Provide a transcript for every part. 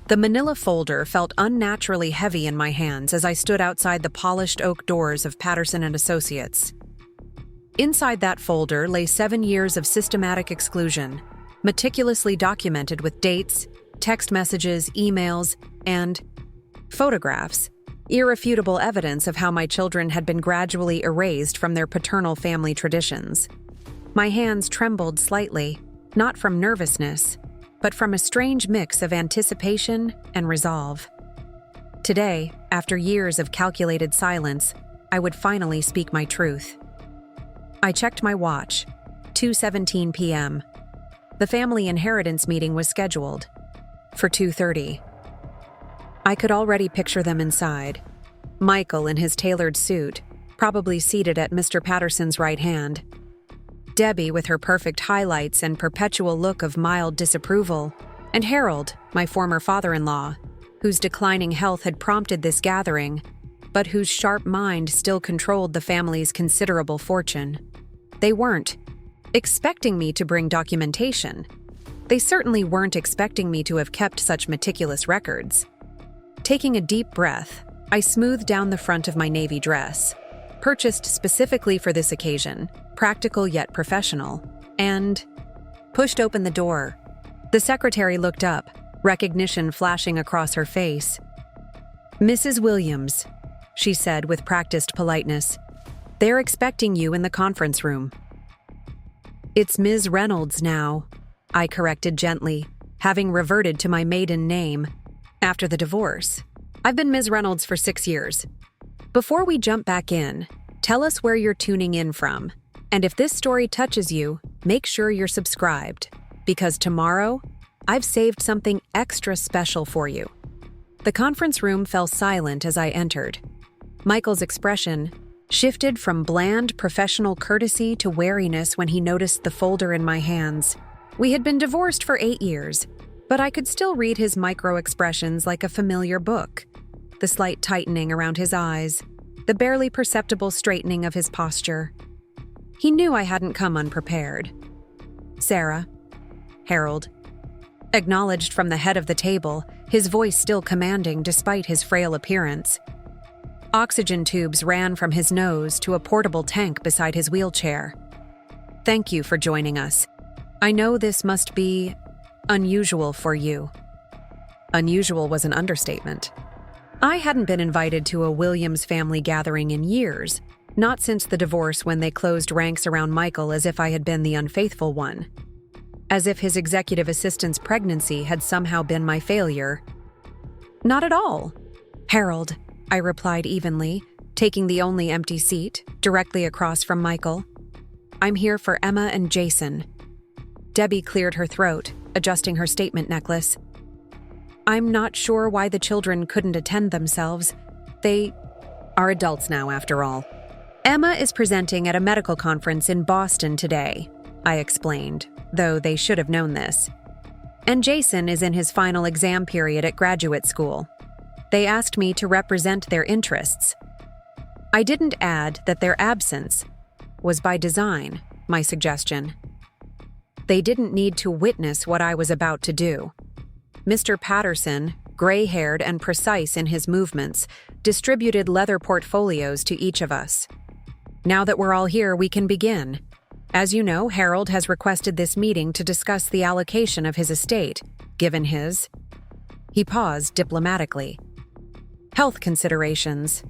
The manila folder felt unnaturally heavy in my hands as I stood outside the polished oak doors of Patterson and Associates. Inside that folder lay 7 years of systematic exclusion, meticulously documented with dates, text messages, emails, and photographs, irrefutable evidence of how my children had been gradually erased from their paternal family traditions. My hands trembled slightly, not from nervousness, but from a strange mix of anticipation and resolve. Today, after years of calculated silence, I would finally speak my truth. I checked my watch, 2:17 p.m. The family inheritance meeting was scheduled for 2:30. I could already picture them inside. Michael in his tailored suit, probably seated at Mr. Patterson's right hand. Debbie with her perfect highlights and perpetual look of mild disapproval, and Harold, my former father-in-law, whose declining health had prompted this gathering, but whose sharp mind still controlled the family's considerable fortune. They weren't expecting me to bring documentation. They certainly weren't expecting me to have kept such meticulous records. Taking a deep breath, I smoothed down the front of my navy dress, purchased specifically for this occasion, practical yet professional, and pushed open the door. The secretary looked up, recognition flashing across her face. "Mrs. Williams," she said with practiced politeness, "they're expecting you in the conference room." "It's Ms. Reynolds now," I corrected gently, having reverted to my maiden name. After the divorce, I've been Ms. Reynolds for 6 years. Before we jump back in, tell us where you're tuning in from. And if this story touches you, make sure you're subscribed, because tomorrow, I've saved something extra special for you. The conference room fell silent as I entered. Michael's expression shifted from bland professional courtesy to wariness when he noticed the folder in my hands. We had been divorced for 8 years, but I could still read his micro-expressions like a familiar book. The slight tightening around his eyes, the barely perceptible straightening of his posture. He knew I hadn't come unprepared. "Sarah," Harold acknowledged from the head of the table, his voice still commanding despite his frail appearance. Oxygen tubes ran from his nose to a portable tank beside his wheelchair. "Thank you for joining us. I know this must be unusual for you." Unusual was an understatement. I hadn't been invited to a Williams family gathering in years, not since the divorce when they closed ranks around Michael as if I had been the unfaithful one. As if his executive assistant's pregnancy had somehow been my failure. "Not at all, Harold," I replied evenly, taking the only empty seat, directly across from Michael. "I'm here for Emma and Jason." Debbie cleared her throat, adjusting her statement necklace. "I'm not sure why the children couldn't attend themselves. They are adults now, after all. Emma is presenting at a medical conference in Boston today," I explained, though they should have known this. "And Jason is in his final exam period at graduate school. They asked me to represent their interests." I didn't add that their absence was by design, my suggestion. They didn't need to witness what I was about to do. Mr. Patterson, gray-haired and precise in his movements, distributed leather portfolios to each of us. "Now that we're all here, we can begin. As you know, Harold has requested this meeting to discuss the allocation of his estate, given his..." He paused diplomatically. "Health considerations."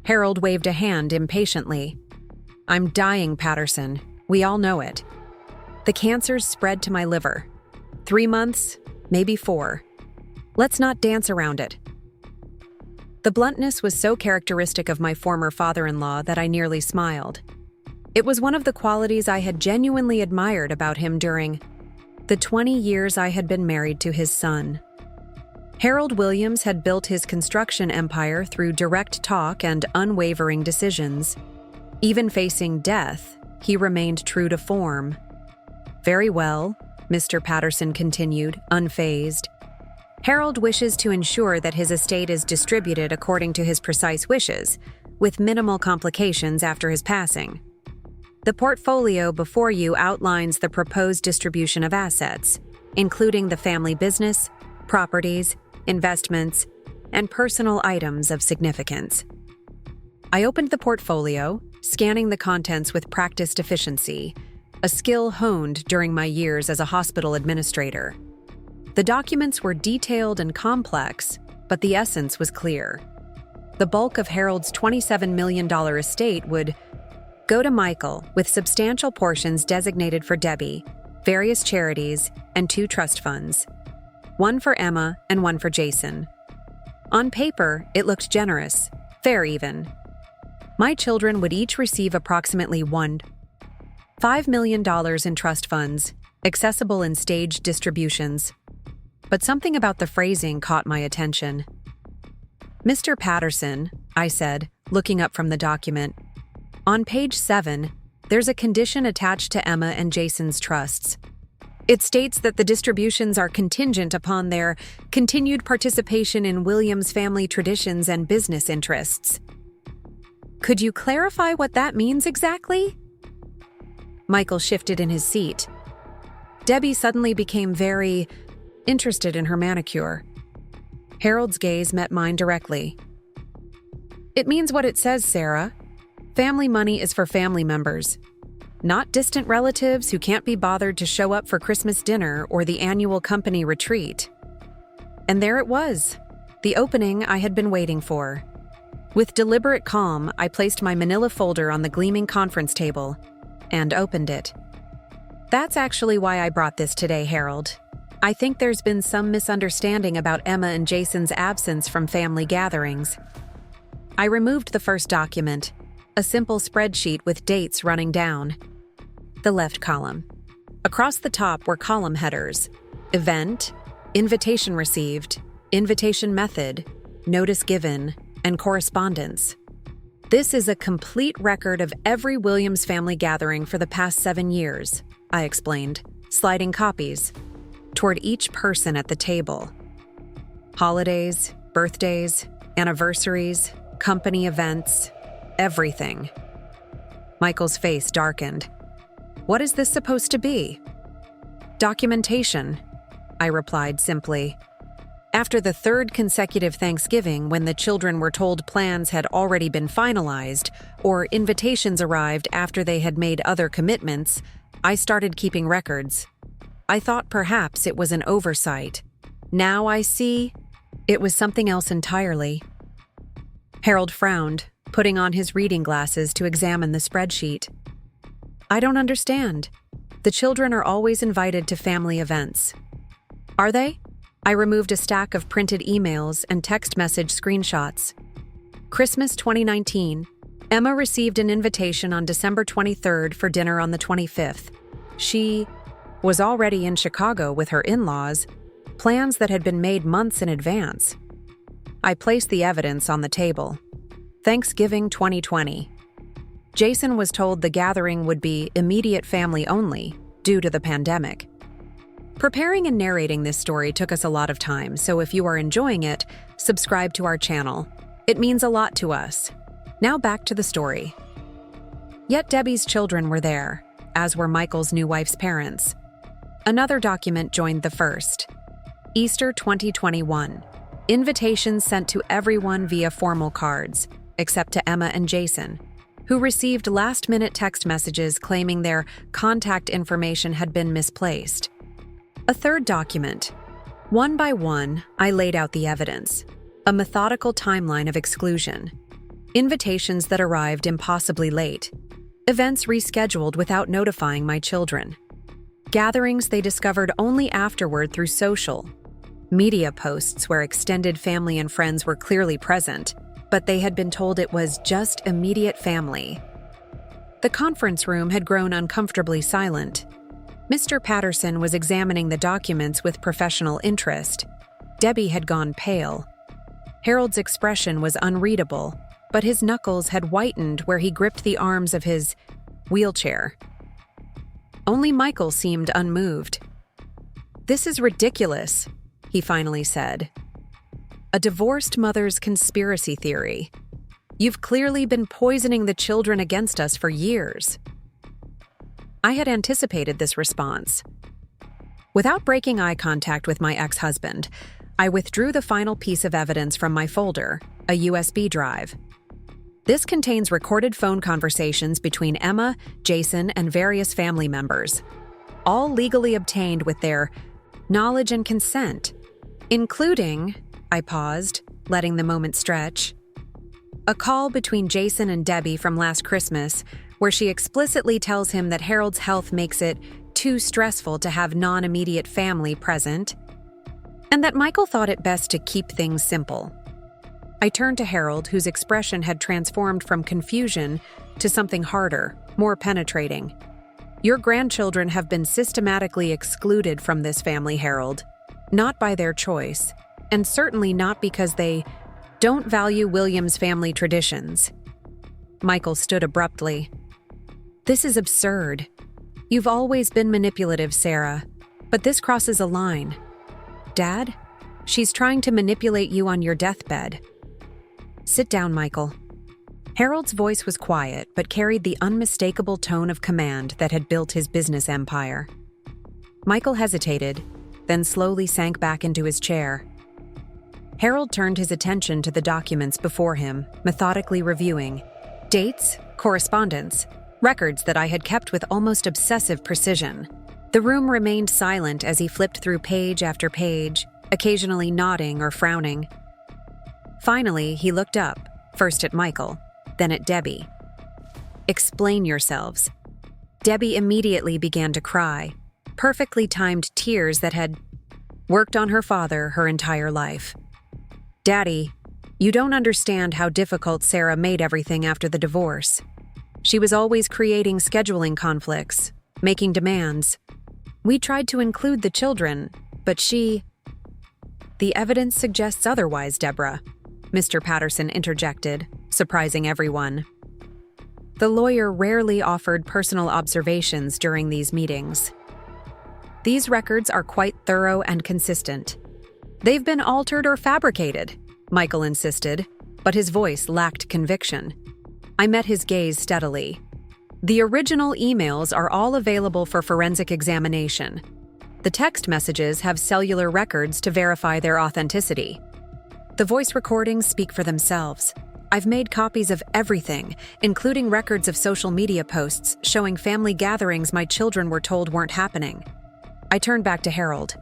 Harold waved a hand impatiently. "I'm dying, Patterson. We all know it. The cancer's spread to my liver. 3 months, maybe 4. Let's not dance around it." The bluntness was so characteristic of my former father-in-law that I nearly smiled. It was one of the qualities I had genuinely admired about him during the 20 years I had been married to his son. Harold Williams had built his construction empire through direct talk and unwavering decisions. Even facing death, he remained true to form. "Very well," Mr. Patterson continued, unfazed. "Harold wishes to ensure that his estate is distributed according to his precise wishes, with minimal complications after his passing. The portfolio before you outlines the proposed distribution of assets, including the family business, properties, investments, and personal items of significance. I opened the portfolio, scanning the contents with practiced efficiency, a skill honed during my years as a hospital administrator. The documents were detailed and complex, but the essence was clear. The bulk of Harold's $27 million estate would go to Michael, with substantial portions designated for Debbie, various charities, and 2 trust funds. One for Emma and one for Jason. On paper, it looked generous, fair even. My children would each receive approximately $5 million in trust funds, accessible in staged distributions. But something about the phrasing caught my attention. "Mr. Patterson," I said, looking up from the document, "on page 7, there's a condition attached to Emma and Jason's trusts. It states that the distributions are contingent upon their continued participation in Williams' family traditions and business interests. Could you clarify what that means exactly?" Michael shifted in his seat. Debbie suddenly became very interested in her manicure. Harold's gaze met mine directly. "It means what it says, Sarah. Family money is for family members, not distant relatives who can't be bothered to show up for Christmas dinner or the annual company retreat." And there it was, the opening I had been waiting for. With deliberate calm, I placed my manila folder on the gleaming conference table and opened it. "That's actually why I brought this today, Harold. I think there's been some misunderstanding about Emma and Jason's absence from family gatherings." I removed the first document, a simple spreadsheet with dates running down the left column. Across the top were column headers: event, invitation received, invitation method, notice given, and correspondence. "This is a complete record of every Williams family gathering for the past 7 years, I explained, sliding copies toward each person at the table. Holidays, birthdays, anniversaries, company events, everything. Michael's face darkened. "What is this supposed to be?" "Documentation," I replied simply. After the 3rd consecutive Thanksgiving, when the children were told plans had already been finalized or invitations arrived after they had made other commitments, I started keeping records. I thought perhaps it was an oversight. Now I see it was something else entirely. Harold frowned, putting on his reading glasses to examine the spreadsheet. "I don't understand. The children are always invited to family events." "Are they?" I removed a stack of printed emails and text message screenshots. "Christmas 2019. Emma received an invitation on December 23rd for dinner on the 25th. She was already in Chicago with her in-laws, plans that had been made months in advance." I placed the evidence on the table. Thanksgiving 2020. Jason was told the gathering would be immediate family only due to the pandemic. Preparing and narrating this story took us a lot of time, so if you are enjoying it, subscribe to our channel. It means a lot to us. Now back to the story. Yet Debbie's children were there, as were Michael's new wife's parents. Another document joined the first. Easter 2021. Invitations sent to everyone via formal cards, except to Emma and Jason, who received last-minute text messages claiming their contact information had been misplaced. A third document. One by one, I laid out the evidence. A methodical timeline of exclusion. Invitations that arrived impossibly late. Events rescheduled without notifying my children. Gatherings they discovered only afterward through social media posts where extended family and friends were clearly present, but they had been told it was just immediate family. The conference room had grown uncomfortably silent. Mr. Patterson was examining the documents with professional interest. Debbie had gone pale. Harold's expression was unreadable, but his knuckles had whitened where he gripped the arms of his wheelchair. Only Michael seemed unmoved. "This is ridiculous," he finally said. "A divorced mother's conspiracy theory. You've clearly been poisoning the children against us for years." I had anticipated this response. Without breaking eye contact with my ex-husband, I withdrew the final piece of evidence from my folder, a USB drive. This contains recorded phone conversations between Emma, Jason, and various family members, all legally obtained with their knowledge and consent, including, I paused, letting the moment stretch, a call between Jason and Debbie from last Christmas where she explicitly tells him that Harold's health makes it too stressful to have non-immediate family present, and that Michael thought it best to keep things simple. I turned to Harold, whose expression had transformed from confusion to something harder, more penetrating. Your grandchildren have been systematically excluded from this family, Harold, not by their choice, and certainly not because they don't value William's family traditions. Michael stood abruptly. This is absurd. You've always been manipulative, Sarah, but this crosses a line. Dad? She's trying to manipulate you on your deathbed. Sit down, Michael. Harold's voice was quiet, but carried the unmistakable tone of command that had built his business empire. Michael hesitated, then slowly sank back into his chair. Harold turned his attention to the documents before him, methodically reviewing dates, correspondence, records that I had kept with almost obsessive precision. The room remained silent as he flipped through page after page, occasionally nodding or frowning. Finally, he looked up, first at Michael, then at Debbie. Explain yourselves. Debbie immediately began to cry, perfectly timed tears that had worked on her father her entire life. Daddy, you don't understand how difficult Sarah made everything after the divorce. She was always creating scheduling conflicts, making demands. We tried to include the children, but she... The evidence suggests otherwise, Deborah, Mr. Patterson interjected, surprising everyone. The lawyer rarely offered personal observations during these meetings. These records are quite thorough and consistent. They've been altered or fabricated, Michael insisted, but his voice lacked conviction. I met his gaze steadily. The original emails are all available for forensic examination. The text messages have cellular records to verify their authenticity. The voice recordings speak for themselves. I've made copies of everything, including records of social media posts showing family gatherings my children were told weren't happening. I turned back to Harold.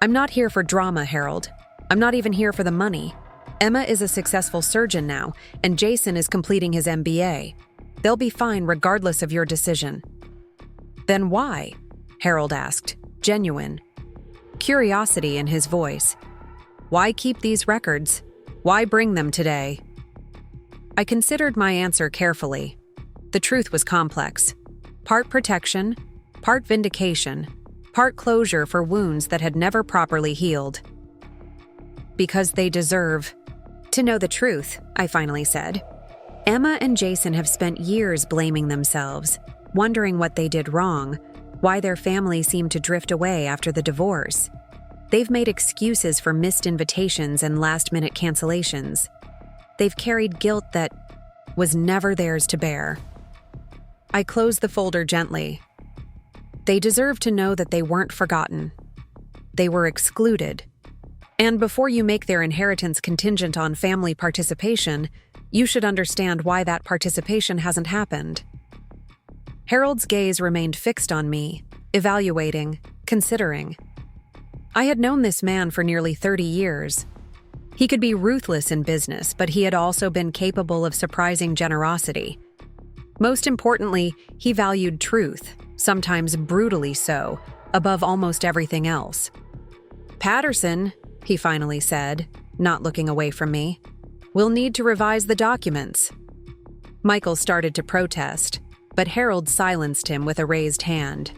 I'm not here for drama, Harold. I'm not even here for the money. Emma is a successful surgeon now, and Jason is completing his MBA. They'll be fine regardless of your decision. Then why? Harold asked, genuine. Curiosity in his voice. Why keep these records? Why bring them today? I considered my answer carefully. The truth was complex. Part protection, part vindication, part closure for wounds that had never properly healed. Because they deserve to know the truth, I finally said. Emma and Jason have spent years blaming themselves, wondering what they did wrong, why their family seemed to drift away after the divorce. They've made excuses for missed invitations and last-minute cancellations. They've carried guilt that was never theirs to bear. I closed the folder gently. They deserve to know that they weren't forgotten. They were excluded. And before you make their inheritance contingent on family participation, you should understand why that participation hasn't happened. Harold's gaze remained fixed on me, evaluating, considering. I had known this man for nearly 30 years. He could be ruthless in business, but he had also been capable of surprising generosity. Most importantly, he valued truth, sometimes brutally so, above almost everything else. Patterson, he finally said, not looking away from me, we'll need to revise the documents. Michael started to protest, but Harold silenced him with a raised hand.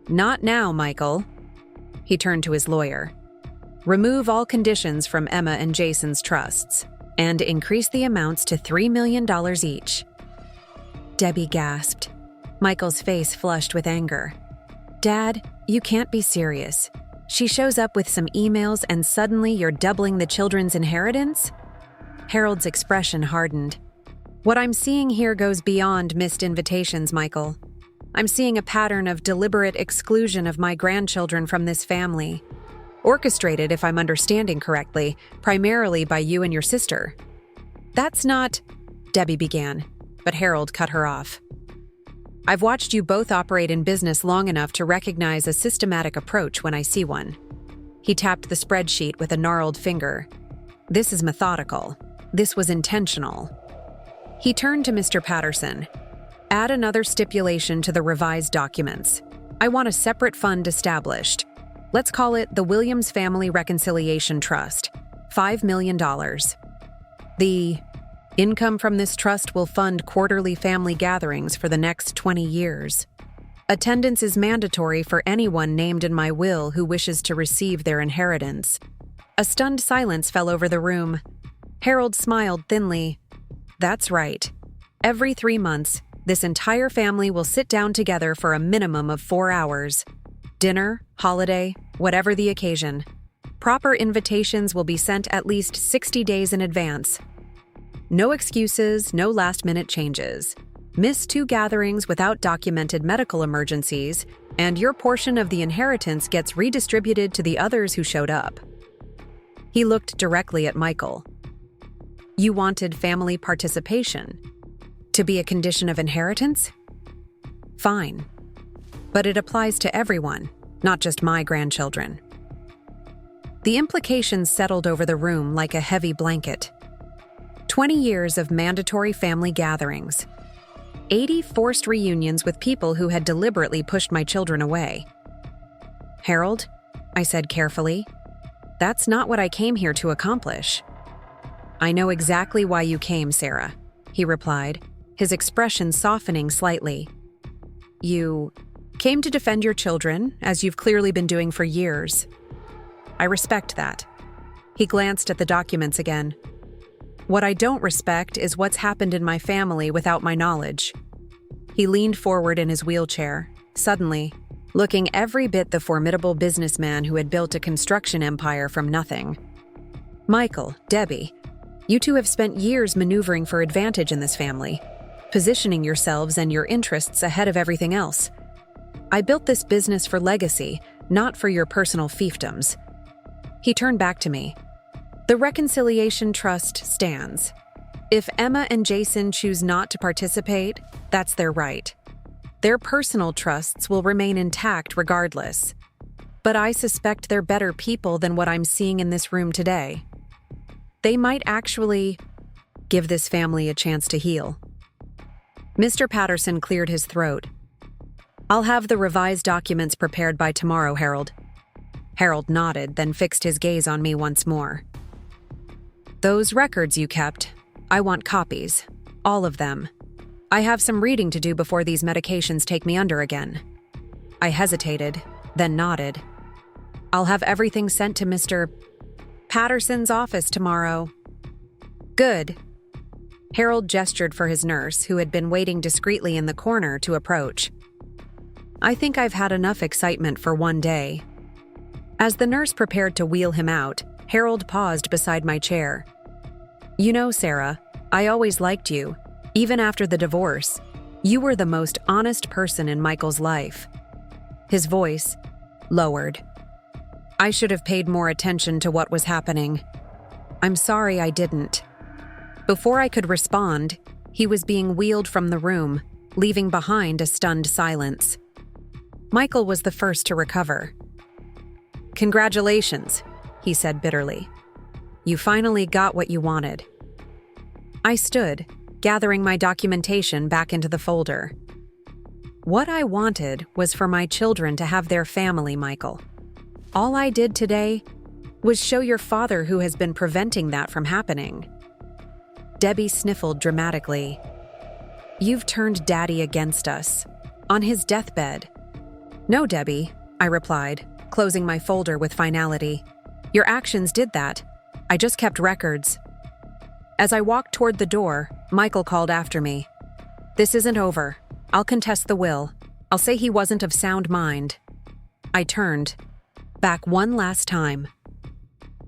Not now, Michael. He turned to his lawyer. Remove all conditions from Emma and Jason's trusts, and increase the amounts to $3 million each. Debbie gasped. Michael's face flushed with anger. Dad, you can't be serious. She shows up with some emails and suddenly you're doubling the children's inheritance? Harold's expression hardened. What I'm seeing here goes beyond missed invitations, Michael. I'm seeing a pattern of deliberate exclusion of my grandchildren from this family. Orchestrated, if I'm understanding correctly, primarily by you and your sister. That's not, Debbie began, but Harold cut her off. I've watched you both operate in business long enough to recognize a systematic approach when I see one. He tapped the spreadsheet with a gnarled finger. This is methodical. This was intentional. He turned to Mr. Patterson. Add another stipulation to the revised documents. I want a separate fund established. Let's call it the Williams Family Reconciliation Trust. $5 million. The income from this trust will fund quarterly family gatherings for the next 20 years. Attendance is mandatory for anyone named in my will who wishes to receive their inheritance. A stunned silence fell over the room. Harold smiled thinly. That's right. Every 3 months, this entire family will sit down together for a minimum of 4 hours. Dinner, holiday, whatever the occasion. Proper invitations will be sent at least 60 days in advance. No excuses, no last-minute changes. Miss 2 gatherings without documented medical emergencies, and your portion of the inheritance gets redistributed to the others who showed up. He looked directly at Michael. You wanted family participation to be a condition of inheritance? Fine. But it applies to everyone, not just my grandchildren. The implications settled over the room like a heavy blanket. 20 years of mandatory family gatherings. 80 forced reunions with people who had deliberately pushed my children away. Harold, I said carefully, that's not what I came here to accomplish. I know exactly why you came, Sarah, he replied, his expression softening slightly. You came to defend your children, as you've clearly been doing for years. I respect that. He glanced at the documents again. What I don't respect is what's happened in my family without my knowledge. He leaned forward in his wheelchair, suddenly, looking every bit the formidable businessman who had built a construction empire from nothing. Michael, Debbie, you two have spent years maneuvering for advantage in this family, positioning yourselves and your interests ahead of everything else. I built this business for legacy, not for your personal fiefdoms. He turned back to me. The Reconciliation Trust stands. If Emma and Jason choose not to participate, that's their right. Their personal trusts will remain intact regardless. But I suspect they're better people than what I'm seeing in this room today. They might actually give this family a chance to heal. Mr. Patterson cleared his throat. I'll have the revised documents prepared by tomorrow, Harold. Harold nodded, then fixed his gaze on me once more. Those records you kept, I want copies. All of them. I have some reading to do before these medications take me under again. I hesitated, then nodded. I'll have everything sent to Mr. Patterson's office tomorrow. Good. Harold gestured for his nurse, who had been waiting discreetly in the corner, to approach. I think I've had enough excitement for one day. As the nurse prepared to wheel him out, Harold paused beside my chair. You know, Sarah, I always liked you. Even after the divorce, you were the most honest person in Michael's life. His voice lowered. I should have paid more attention to what was happening. I'm sorry I didn't. Before I could respond, he was being wheeled from the room, leaving behind a stunned silence. Michael was the first to recover. Congratulations, he said bitterly. You finally got what you wanted. I stood, gathering my documentation back into the folder. What I wanted was for my children to have their family, Michael. All I did today was show your father who has been preventing that from happening. Debbie sniffled dramatically. You've turned Daddy against us. On his deathbed. No, Debbie, I replied, closing my folder with finality. Your actions did that. I just kept records. As I walked toward the door, Michael called after me. This isn't over. I'll contest the will. I'll say he wasn't of sound mind. I turned. Back one last time.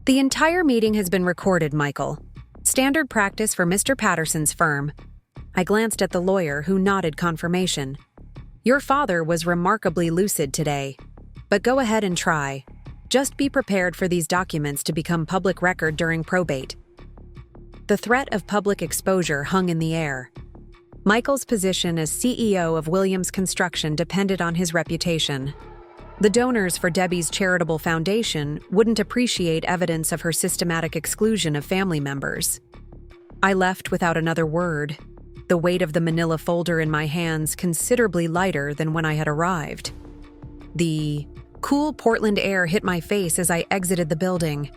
The entire meeting has been recorded, Michael. Standard practice for Mr. Patterson's firm. I glanced at the lawyer, who nodded confirmation. Your father was remarkably lucid today, but go ahead and try. Just be prepared for these documents to become public record during probate. The threat of public exposure hung in the air. Michael's position as CEO of Williams Construction depended on his reputation. The donors for Debbie's charitable foundation wouldn't appreciate evidence of her systematic exclusion of family members. I left without another word, the weight of the manila folder in my hands considerably lighter than when I had arrived. The cool Portland air hit my face as I exited the building.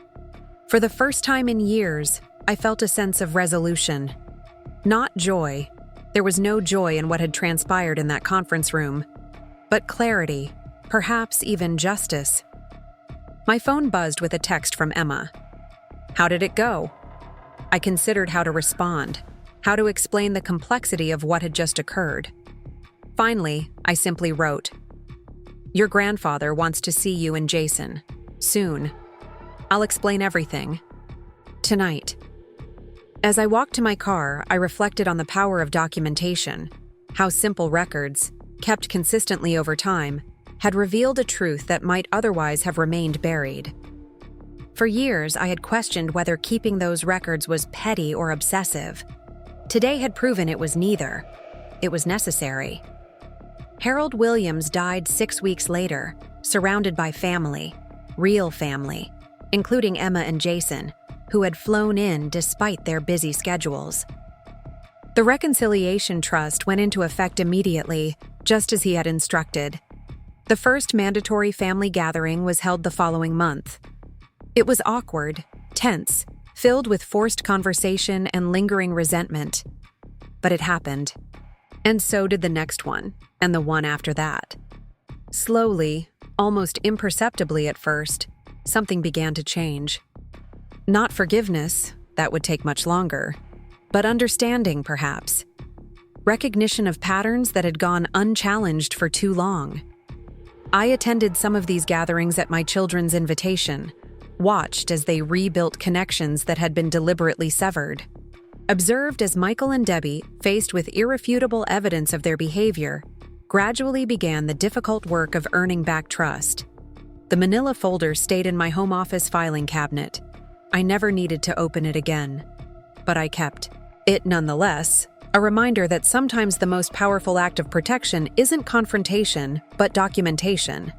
For the first time in years, I felt a sense of resolution. Not joy. There was no joy in what had transpired in that conference room, but clarity, perhaps even justice. My phone buzzed with a text from Emma. How did it go? I considered how to respond, how to explain the complexity of what had just occurred. Finally, I simply wrote, "Your grandfather wants to see you and Jason. Soon. I'll explain everything. Tonight." As I walked to my car, I reflected on the power of documentation, how simple records, kept consistently over time, had revealed a truth that might otherwise have remained buried. For years, I had questioned whether keeping those records was petty or obsessive. Today had proven it was neither. It was necessary. Harold Williams died 6 weeks later, surrounded by family, real family, including Emma and Jason, who had flown in despite their busy schedules. The Reconciliation Trust went into effect immediately, just as he had instructed. The first mandatory family gathering was held the following month. It was awkward, tense, filled with forced conversation and lingering resentment. But it happened. And so did the next one, and the one after that. Slowly, almost imperceptibly at first, something began to change. Not forgiveness, that would take much longer, but understanding, perhaps. Recognition of patterns that had gone unchallenged for too long. I attended some of these gatherings at my children's invitation, watched as they rebuilt connections that had been deliberately severed, observed as Michael and Debbie, faced with irrefutable evidence of their behavior, gradually began the difficult work of earning back trust. The manila folder stayed in my home office filing cabinet. I never needed to open it again, but I kept it nonetheless, a reminder that sometimes the most powerful act of protection isn't confrontation, but documentation.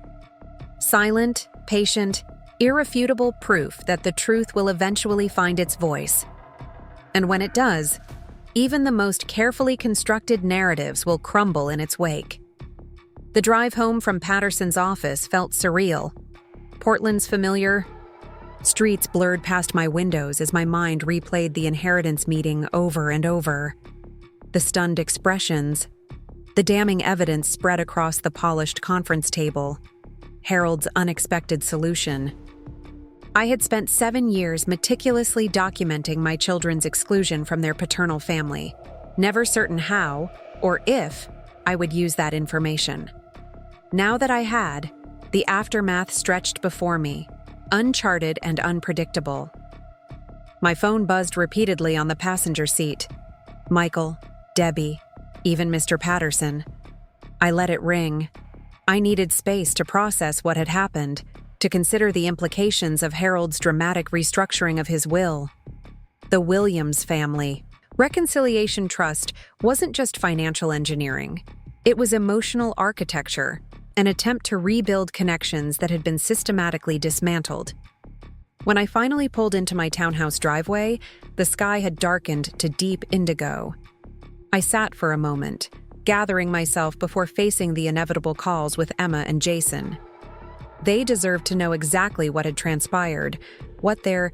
Silent, patient, irrefutable proof that the truth will eventually find its voice. And when it does, even the most carefully constructed narratives will crumble in its wake. The drive home from Patterson's office felt surreal. Portland's familiar streets blurred past my windows as my mind replayed the inheritance meeting over and over. The stunned expressions, the damning evidence spread across the polished conference table, Harold's unexpected solution. I had spent 7 years meticulously documenting my children's exclusion from their paternal family, never certain how, or if, I would use that information. Now that I had, the aftermath stretched before me, uncharted and unpredictable. My phone buzzed repeatedly on the passenger seat. Michael, Debbie, even Mr. Patterson. I let it ring. I needed space to process what had happened, to consider the implications of Harold's dramatic restructuring of his will. The Williams family. Reconciliation Trust wasn't just financial engineering. It was emotional architecture, an attempt to rebuild connections that had been systematically dismantled. When I finally pulled into my townhouse driveway, the sky had darkened to deep indigo. I sat for a moment, gathering myself before facing the inevitable calls with Emma and Jason. They deserved to know exactly what had transpired, what their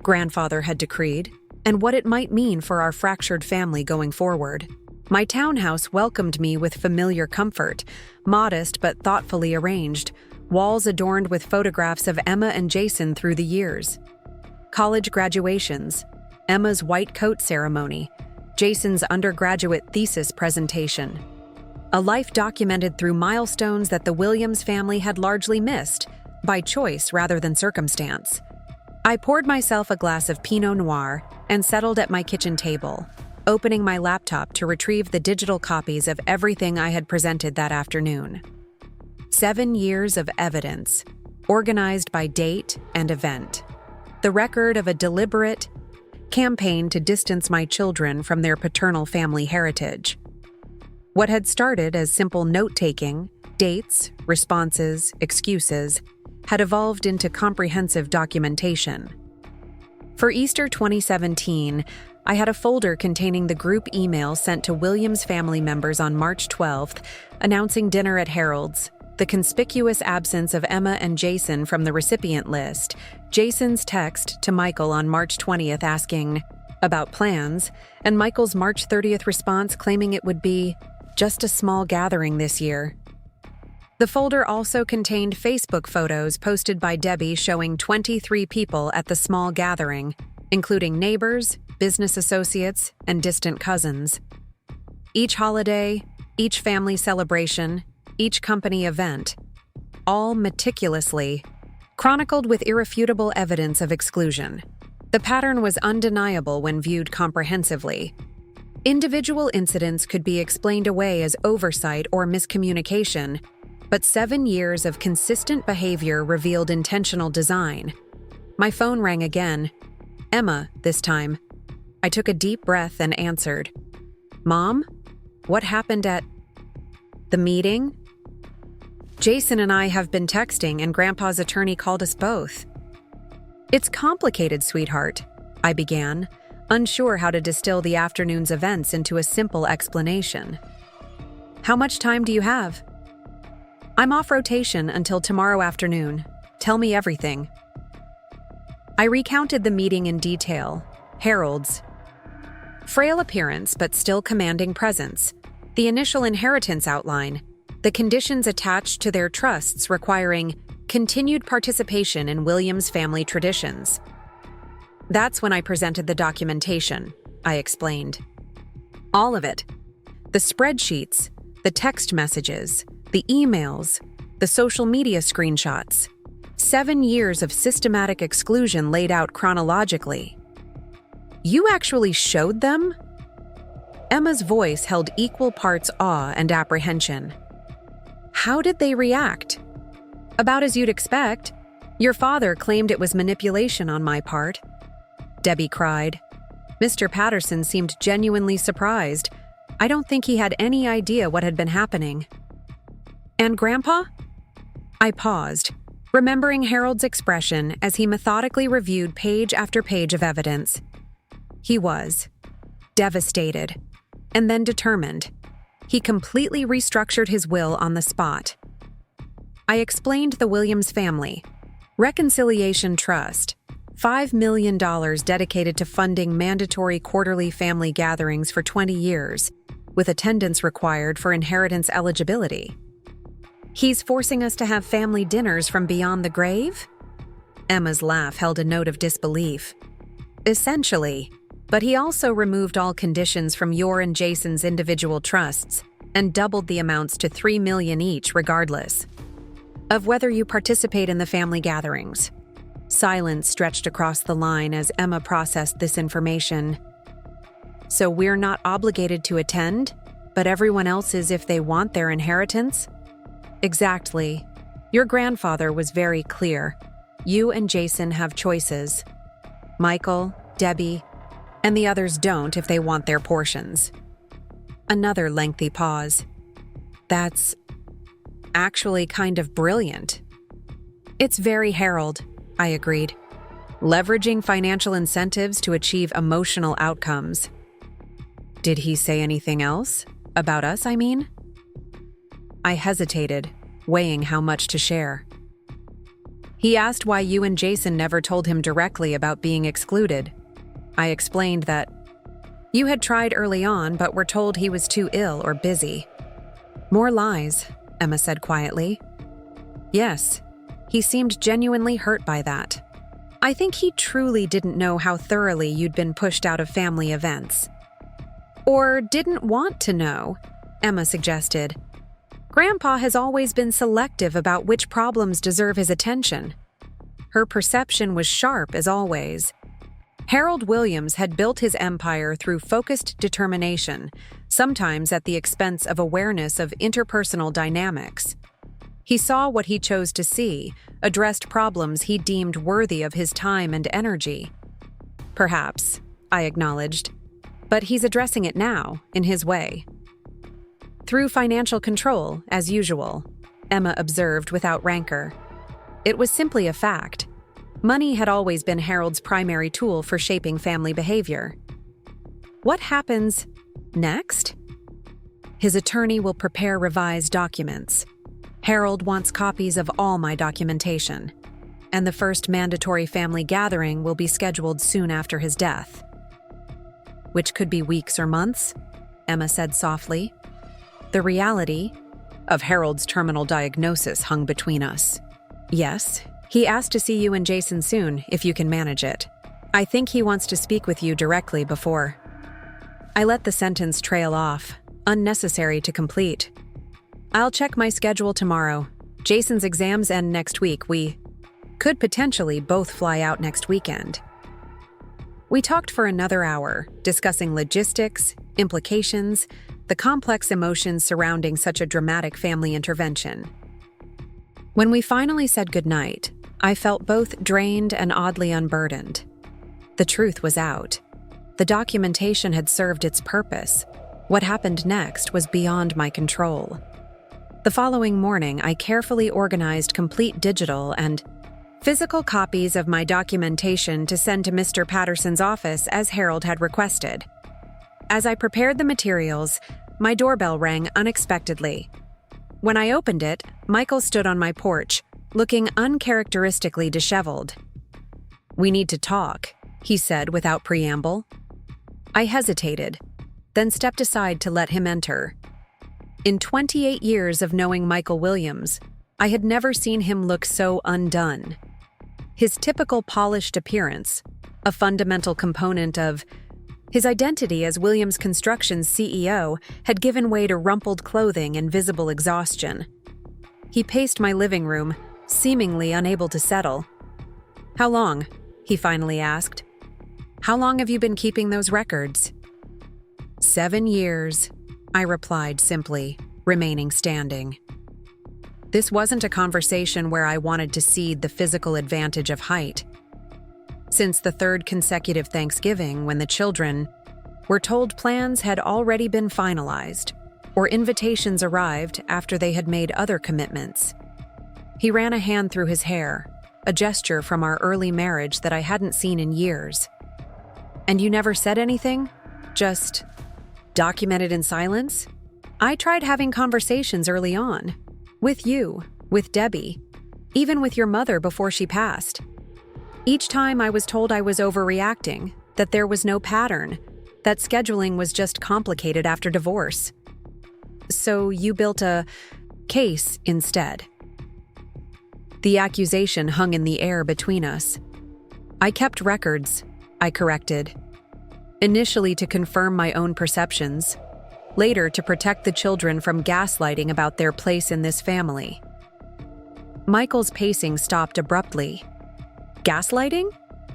grandfather had decreed, and what it might mean for our fractured family going forward. My townhouse welcomed me with familiar comfort, modest but thoughtfully arranged, walls adorned with photographs of Emma and Jason through the years. College graduations, Emma's white coat ceremony, Jason's undergraduate thesis presentation. A life documented through milestones that the Williams family had largely missed, by choice rather than circumstance. I poured myself a glass of Pinot Noir and settled at my kitchen table, opening my laptop to retrieve the digital copies of everything I had presented that afternoon. 7 years of evidence, organized by date and event. The record of a deliberate campaign to distance my children from their paternal family heritage. What had started as simple note-taking, dates, responses, excuses, had evolved into comprehensive documentation. For Easter 2017, I had a folder containing the group email sent to Williams family members on March 12th, announcing dinner at Harold's, the conspicuous absence of Emma and Jason from the recipient list, Jason's text to Michael on March 20th asking about plans, and Michael's March 30th response claiming it would be just a small gathering this year. The folder also contained Facebook photos posted by Debbie showing 23 people at the small gathering, including neighbors, business associates, and distant cousins. Each holiday, each family celebration, each company event, all meticulously chronicled with irrefutable evidence of exclusion. The pattern was undeniable when viewed comprehensively. Individual incidents could be explained away as oversight or miscommunication, but 7 years of consistent behavior revealed intentional design. My phone rang again. Emma, this time. I took a deep breath and answered. "Mom, what happened at the meeting?" "Jason and I have been texting and Grandpa's attorney called us both." "It's complicated, sweetheart," I began, unsure how to distill the afternoon's events into a simple explanation. "How much time do you have?" "I'm off rotation until tomorrow afternoon. Tell me everything." I recounted the meeting in detail. Harold's frail appearance but still commanding presence, the initial inheritance outline, the conditions attached to their trusts requiring continued participation in Williams' family traditions. "That's when I presented the documentation," I explained. "All of it. The spreadsheets, the text messages, the emails, the social media screenshots. 7 years of systematic exclusion laid out chronologically." "You actually showed them?" Emma's voice held equal parts awe and apprehension. "How did they react?" "About as you'd expect. Your father claimed it was manipulation on my part," Debbie cried. Mr. Patterson seemed genuinely surprised. I don't think he had any idea what had been happening. "And Grandpa?" I paused, remembering Harold's expression as he methodically reviewed page after page of evidence. He was devastated, and then determined. He completely restructured his will on the spot. I explained the Williams family reconciliation trust, $5 million dedicated to funding mandatory quarterly family gatherings for 20 years, with attendance required for inheritance eligibility. "He's forcing us to have family dinners from beyond the grave?" Emma's laugh held a note of disbelief. "Essentially, but he also removed all conditions from your and Jason's individual trusts and doubled the amounts to $3 million each regardless of whether you participate in the family gatherings." Silence stretched across the line as Emma processed this information. "So we're not obligated to attend, but everyone else is if they want their inheritance?" "Exactly. Your grandfather was very clear. You and Jason have choices. Michael, Debbie, and the others don't if they want their portions." Another lengthy pause. "That's actually kind of brilliant." "It's very Harold," I agreed. "Leveraging financial incentives to achieve emotional outcomes." "Did he say anything else? About us, I mean?" I hesitated, weighing how much to share. "He asked why you and Jason never told him directly about being excluded." I explained that you had tried early on but were told he was too ill or busy. "More lies," Emma said quietly. "Yes, he seemed genuinely hurt by that. I think he truly didn't know how thoroughly you'd been pushed out of family events." "Or didn't want to know," Emma suggested. "Grandpa has always been selective about which problems deserve his attention." Her perception was sharp as always. Harold Williams had built his empire through focused determination, sometimes at the expense of awareness of interpersonal dynamics. He saw what he chose to see, addressed problems he deemed worthy of his time and energy. Perhaps, I acknowledged, but he's addressing it now, in his way. Through financial control, as usual, Emma observed without rancor. It was simply a fact. Money had always been Harold's primary tool for shaping family behavior. What happens next? His attorney will prepare revised documents. Harold wants copies of all my documentation, and the first mandatory family gathering will be scheduled soon after his death. Which could be weeks or months, Emma said softly. The reality of Harold's terminal diagnosis hung between us. Yes, he asked to see you and Jason soon, if you can manage it. I think he wants to speak with you directly before. I let the sentence trail off, unnecessary to complete. I'll check my schedule tomorrow. Jason's exams end next week. We could potentially both fly out next weekend. We talked for another hour, discussing logistics, implications, the complex emotions surrounding such a dramatic family intervention. When we finally said goodnight, I felt both drained and oddly unburdened. The truth was out. The documentation had served its purpose. What happened next was beyond my control. The following morning, I carefully organized complete digital and physical copies of my documentation to send to Mr. Patterson's office as Harold had requested. As I prepared the materials, my doorbell rang unexpectedly. When I opened it, Michael stood on my porch, looking uncharacteristically disheveled. "We need to talk," he said without preamble. I hesitated, then stepped aside to let him enter. In 28 years of knowing Michael Williams, I had never seen him look so undone. His typical polished appearance, a fundamental component of his identity as Williams Construction's CEO, had given way to rumpled clothing and visible exhaustion. He paced my living room, seemingly unable to settle. "How long?" he finally asked. "How long have you been keeping those records?" 7 years, I replied simply, remaining standing. This wasn't a conversation where I wanted to cede the physical advantage of height. Since the third consecutive Thanksgiving, when the children were told plans had already been finalized, or invitations arrived after they had made other commitments. He ran a hand through his hair, a gesture from our early marriage that I hadn't seen in years. "And you never said anything? Just documented in silence?" I tried having conversations early on. With you, with Debbie, even with your mother before she passed. Each time I was told I was overreacting, that there was no pattern, that scheduling was just complicated after divorce. So you built a case instead. The accusation hung in the air between us. "I kept records," I corrected. Initially to confirm my own perceptions, later to protect the children from gaslighting about their place in this family. Michael's pacing stopped abruptly. "Gaslighting?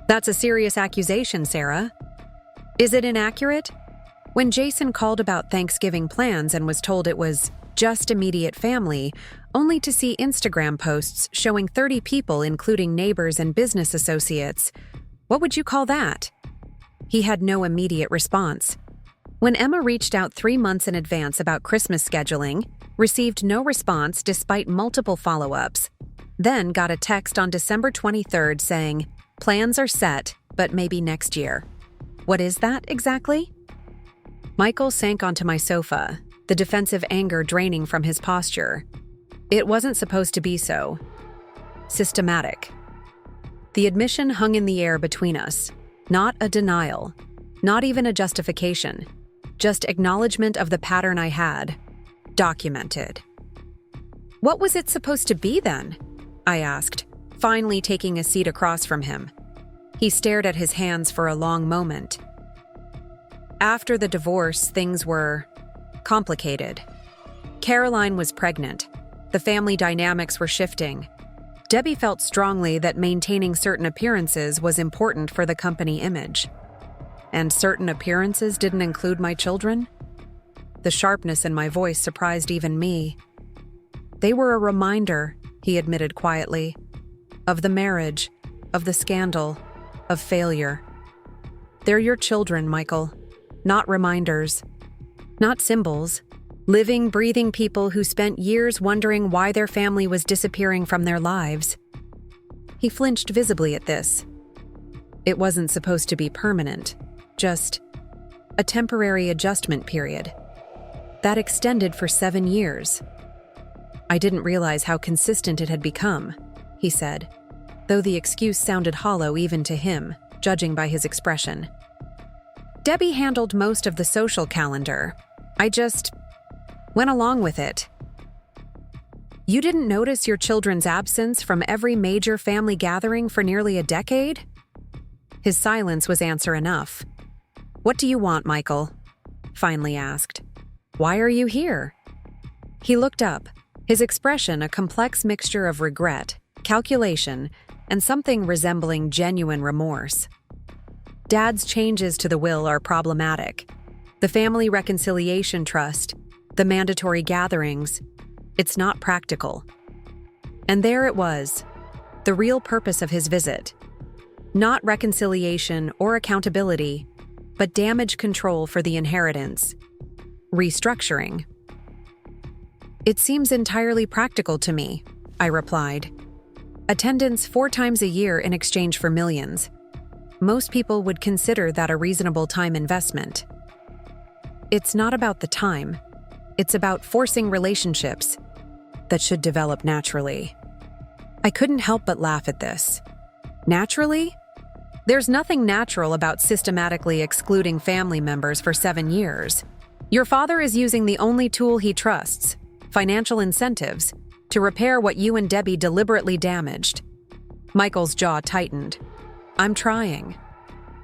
That's a serious accusation, Sarah. Is it inaccurate?" When Jason called about Thanksgiving plans and was told it was just immediate family, only to see Instagram posts showing 30 people, including neighbors and business associates, what would you call that? He had no immediate response. When Emma reached out 3 months in advance about Christmas scheduling, received no response despite multiple follow-ups, then got a text on December 23rd saying, "Plans are set, but maybe next year." What is that exactly? Michael sank onto my sofa, the defensive anger draining from his posture. It wasn't supposed to be so. Systematic. The admission hung in the air between us, not a denial, not even a justification, just acknowledgement of the pattern I had, documented. What was it supposed to be then? I asked, finally taking a seat across from him. He stared at his hands for a long moment. After the divorce, things were complicated. Caroline was pregnant. The family dynamics were shifting. Debbie felt strongly that maintaining certain appearances was important for the company image. And certain appearances didn't include my children? The sharpness in my voice surprised even me. They were a reminder, he admitted quietly, of the marriage, of the scandal, of failure. They're your children, Michael, not reminders, not symbols, living, breathing people who spent years wondering why their family was disappearing from their lives. He flinched visibly at this. It wasn't supposed to be permanent, just a temporary adjustment period. That extended for 7 years. I didn't realize how consistent it had become, he said, though the excuse sounded hollow even to him, judging by his expression. Debbie handled most of the social calendar. I just went along with it. You didn't notice your children's absence from every major family gathering for nearly a decade? His silence was answer enough. What do you want, Michael? Finally asked. Why are you here? He looked up, his expression a complex mixture of regret, calculation, and something resembling genuine remorse. Dad's changes to the will are problematic. The Family Reconciliation Trust, the mandatory gatherings, it's not practical. And there it was, the real purpose of his visit. Not reconciliation or accountability, but damage control for the inheritance. Restructuring. It seems entirely practical to me, I replied. Attendance 4 times a year in exchange for millions. Most people would consider that a reasonable time investment. It's not about the time. It's about forcing relationships that should develop naturally. I couldn't help but laugh at this. Naturally? There's nothing natural about systematically excluding family members for 7 years. Your father is using the only tool he trusts, financial incentives, to repair what you and Debbie deliberately damaged. Michael's jaw tightened. I'm trying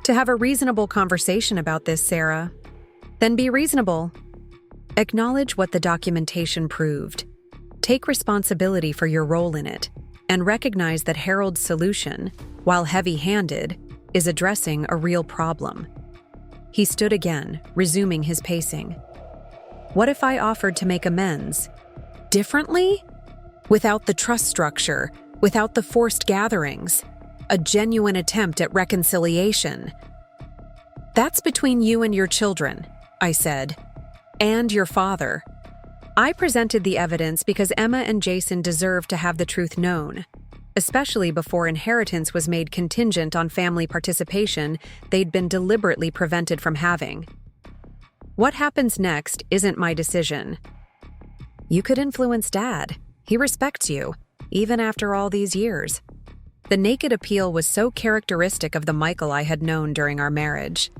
to have a reasonable conversation about this, Sarah. Then be reasonable. Acknowledge what the documentation proved. Take responsibility for your role in it, and recognize that Harold's solution, while heavy-handed, is addressing a real problem. He stood again, resuming his pacing. What if I offered to make amends? Differently? Without the trust structure, without the forced gatherings, a genuine attempt at reconciliation. That's between you and your children, I said, and your father. I presented the evidence because Emma and Jason deserved to have the truth known, especially before inheritance was made contingent on family participation they'd been deliberately prevented from having. What happens next isn't my decision. You could influence Dad. He respects you, even after all these years. The naked appeal was so characteristic of the Michael I had known during our marriage.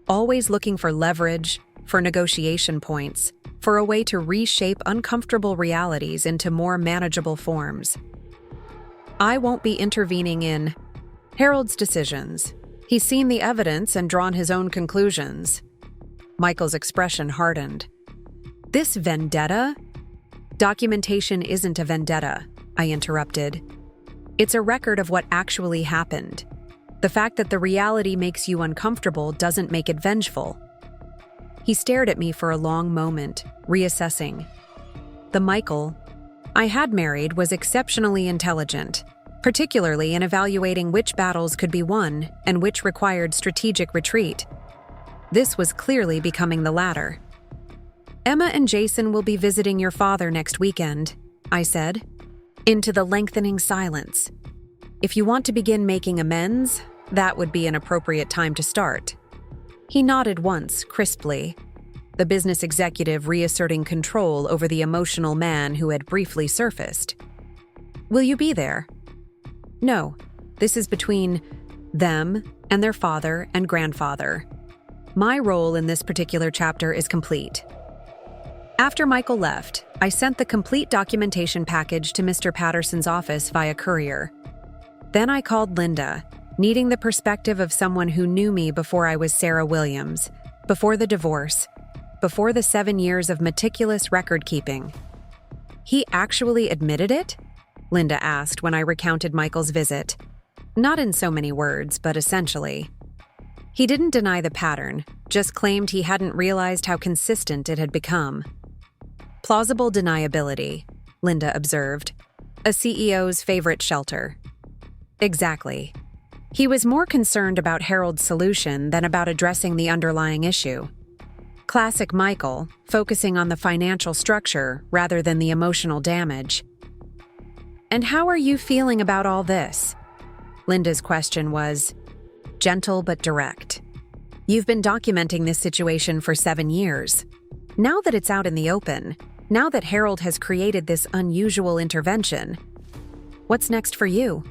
Always looking for leverage, for negotiation points, for a way to reshape uncomfortable realities into more manageable forms. I won't be intervening in Harold's decisions. He's seen the evidence and drawn his own conclusions. Michael's expression hardened. This vendetta? Documentation isn't a vendetta, I interrupted. It's a record of what actually happened. The fact that the reality makes you uncomfortable doesn't make it vengeful. He stared at me for a long moment, reassessing. The Michael I had married was exceptionally intelligent, particularly in evaluating which battles could be won and which required strategic retreat. This was clearly becoming the latter. Emma and Jason will be visiting your father next weekend, I said, into the lengthening silence. If you want to begin making amends, that would be an appropriate time to start. He nodded once, crisply, the business executive reasserting control over the emotional man who had briefly surfaced. Will you be there? No, this is between them and their father and grandfather. My role in this particular chapter is complete. After Michael left, I sent the complete documentation package to Mr. Patterson's office via courier. Then I called Linda, needing the perspective of someone who knew me before I was Sarah Williams, before the divorce, before the 7 years of meticulous record-keeping. He actually admitted it? Linda asked when I recounted Michael's visit. Not in so many words, but essentially. He didn't deny the pattern, just claimed he hadn't realized how consistent it had become. Plausible deniability, Linda observed. A CEO's favorite shelter. Exactly. He was more concerned about Harold's solution than about addressing the underlying issue. Classic Michael, focusing on the financial structure rather than the emotional damage. And how are you feeling about all this? Linda's question was gentle but direct. You've been documenting this situation for 7 years. Now that it's out in the open, now that Harold has created this unusual intervention, what's next for you?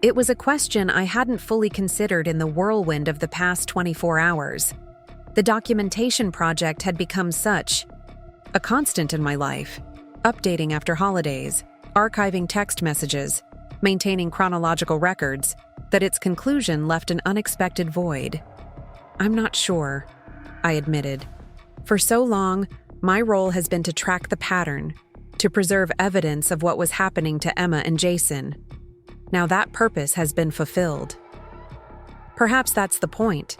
It was a question I hadn't fully considered in the whirlwind of the past 24 hours. The documentation project had become such a constant in my life, updating after holidays, archiving text messages, maintaining chronological records, that its conclusion left an unexpected void. I'm not sure, I admitted. For so long, my role has been to track the pattern, to preserve evidence of what was happening to Emma and Jason. Now that purpose has been fulfilled. Perhaps that's the point,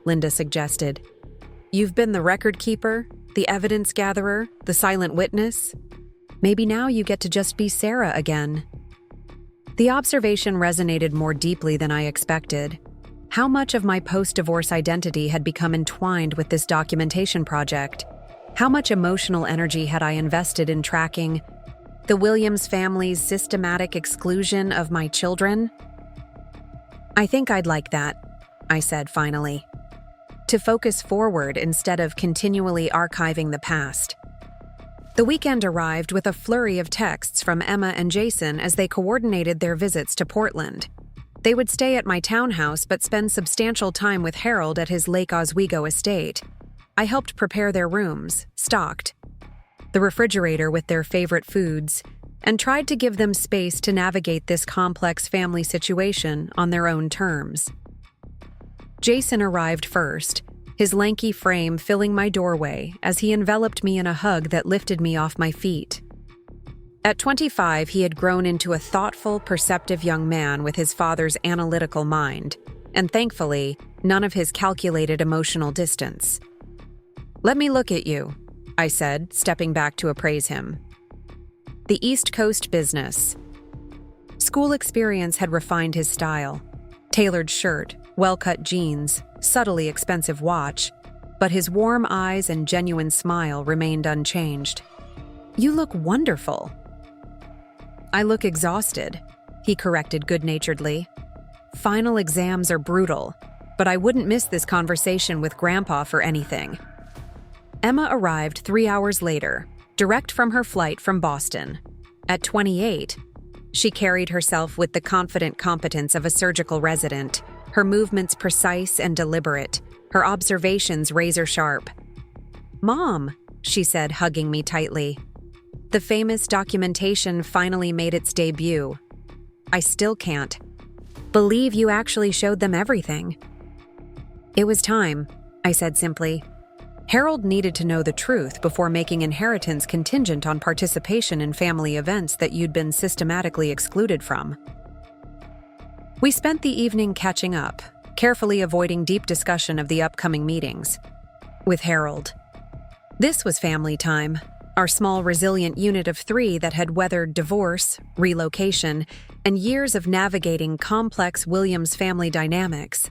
Linda suggested. You've been the record keeper, the evidence gatherer, the silent witness. Maybe now you get to just be Sarah again. The observation resonated more deeply than I expected. How much of my post-divorce identity had become entwined with this documentation project? How much emotional energy had I invested in tracking the Williams family's systematic exclusion of my children? I think I'd like that, I said finally. To focus forward instead of continually archiving the past. The weekend arrived with a flurry of texts from Emma and Jason as they coordinated their visits to Portland. They would stay at my townhouse but spend substantial time with Harold at his Lake Oswego estate. I helped prepare their rooms, stocked the refrigerator with their favorite foods, and tried to give them space to navigate this complex family situation on their own terms. Jason arrived first, his lanky frame filling my doorway as he enveloped me in a hug that lifted me off my feet. At 25, he had grown into a thoughtful, perceptive young man with his father's analytical mind, and thankfully, none of his calculated emotional distance. "Let me look at you," I said, stepping back to appraise him. The East Coast business. School experience had refined his style. Tailored shirt, well-cut jeans, subtly expensive watch, but his warm eyes and genuine smile remained unchanged. "You look wonderful." "I look exhausted," he corrected good-naturedly. "Final exams are brutal, but I wouldn't miss this conversation with Grandpa for anything." Emma arrived 3 hours later, direct from her flight from Boston. At 28, she carried herself with the confident competence of a surgical resident, her movements precise and deliberate, her observations razor-sharp. "Mom," she said, hugging me tightly. The famous documentation finally made its debut. I still can't believe you actually showed them everything. "It was time," I said simply. Harold needed to know the truth before making inheritance contingent on participation in family events that you'd been systematically excluded from. We spent the evening catching up, carefully avoiding deep discussion of the upcoming meetings. With Harold. This was family time, our small resilient unit of 3 that had weathered divorce, relocation, and years of navigating complex Williams family dynamics.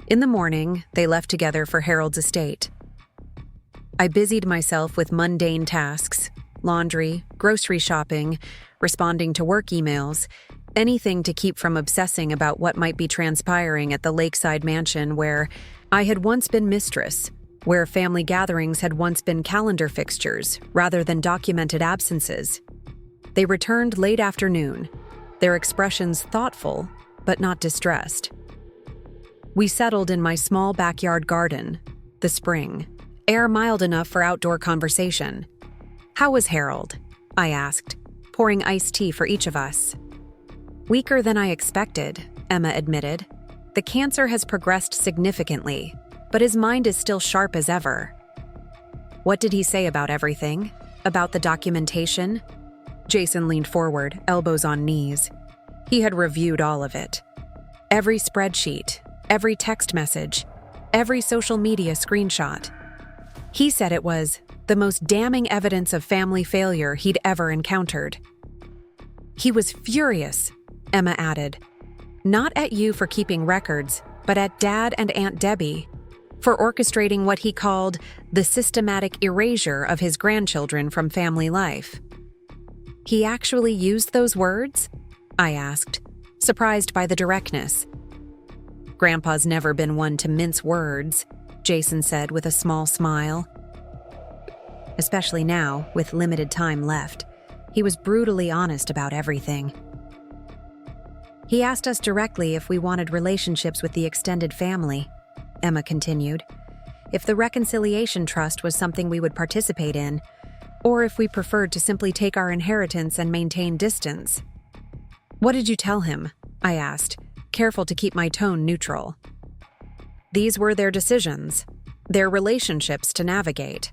In the morning, they left together for Harold's estate. I busied myself with mundane tasks, laundry, grocery shopping, responding to work emails, anything to keep from obsessing about what might be transpiring at the lakeside mansion where I had once been mistress, where family gatherings had once been calendar fixtures rather than documented absences. They returned late afternoon, their expressions thoughtful but not distressed. We settled in my small backyard garden, the spring. Air mild enough for outdoor conversation. "How was Harold?" I asked, pouring iced tea for each of us. "Weaker than I expected," Emma admitted. "The cancer has progressed significantly, but his mind is still sharp as ever." "What did he say about everything? About the documentation?" Jason leaned forward, elbows on knees. He had reviewed all of it. Every spreadsheet, every text message, every social media screenshot. He said it was the most damning evidence of family failure he'd ever encountered. He was furious, Emma added. Not at you for keeping records, but at Dad and Aunt Debbie for orchestrating what he called the systematic erasure of his grandchildren from family life. He actually used those words? I asked, surprised by the directness. Grandpa's never been one to mince words, Jason said with a small smile. Especially now, with limited time left, he was brutally honest about everything. He asked us directly if we wanted relationships with the extended family, Emma continued, if the reconciliation trust was something we would participate in, or if we preferred to simply take our inheritance and maintain distance. What did you tell him? I asked, careful to keep my tone neutral. These were their decisions, their relationships to navigate.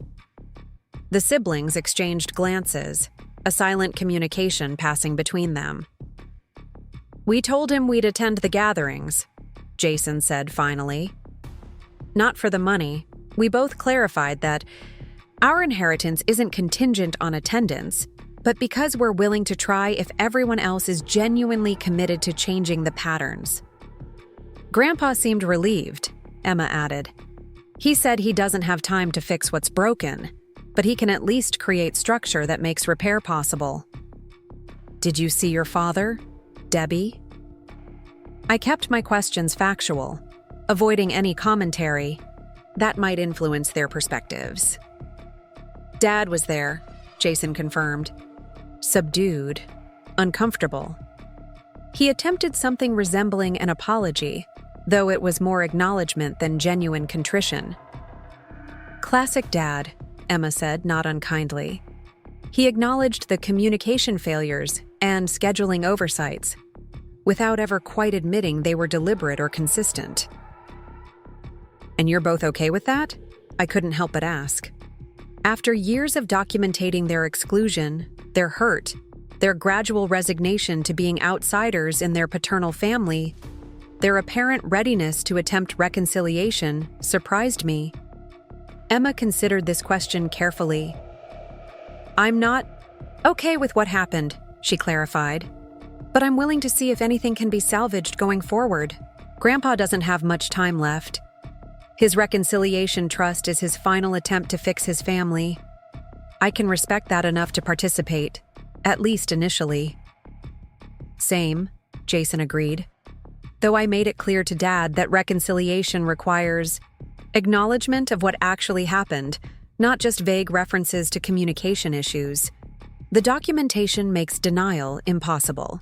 The siblings exchanged glances, a silent communication passing between them. We told him we'd attend the gatherings, Jason said finally. Not for the money. We both clarified that our inheritance isn't contingent on attendance, but because we're willing to try if everyone else is genuinely committed to changing the patterns. Grandpa seemed relieved, Emma added. He said he doesn't have time to fix what's broken, but he can at least create structure that makes repair possible. Did you see your father, Debbie? I kept my questions factual, avoiding any commentary that might influence their perspectives. Dad was there, Jason confirmed. Subdued, uncomfortable. He attempted something resembling an apology, though it was more acknowledgement than genuine contrition. Classic Dad, Emma said, not unkindly. He acknowledged the communication failures and scheduling oversights, without ever quite admitting they were deliberate or consistent. And you're both okay with that? I couldn't help but ask. After years of documentating their exclusion, their hurt, their gradual resignation to being outsiders in their paternal family, their apparent readiness to attempt reconciliation surprised me. Emma considered this question carefully. I'm not okay with what happened, she clarified, but I'm willing to see if anything can be salvaged going forward. Grandpa doesn't have much time left. His reconciliation trust is his final attempt to fix his family. I can respect that enough to participate, at least initially. Same, Jason agreed, though I made it clear to Dad that reconciliation requires acknowledgement of what actually happened, not just vague references to communication issues. The documentation makes denial impossible.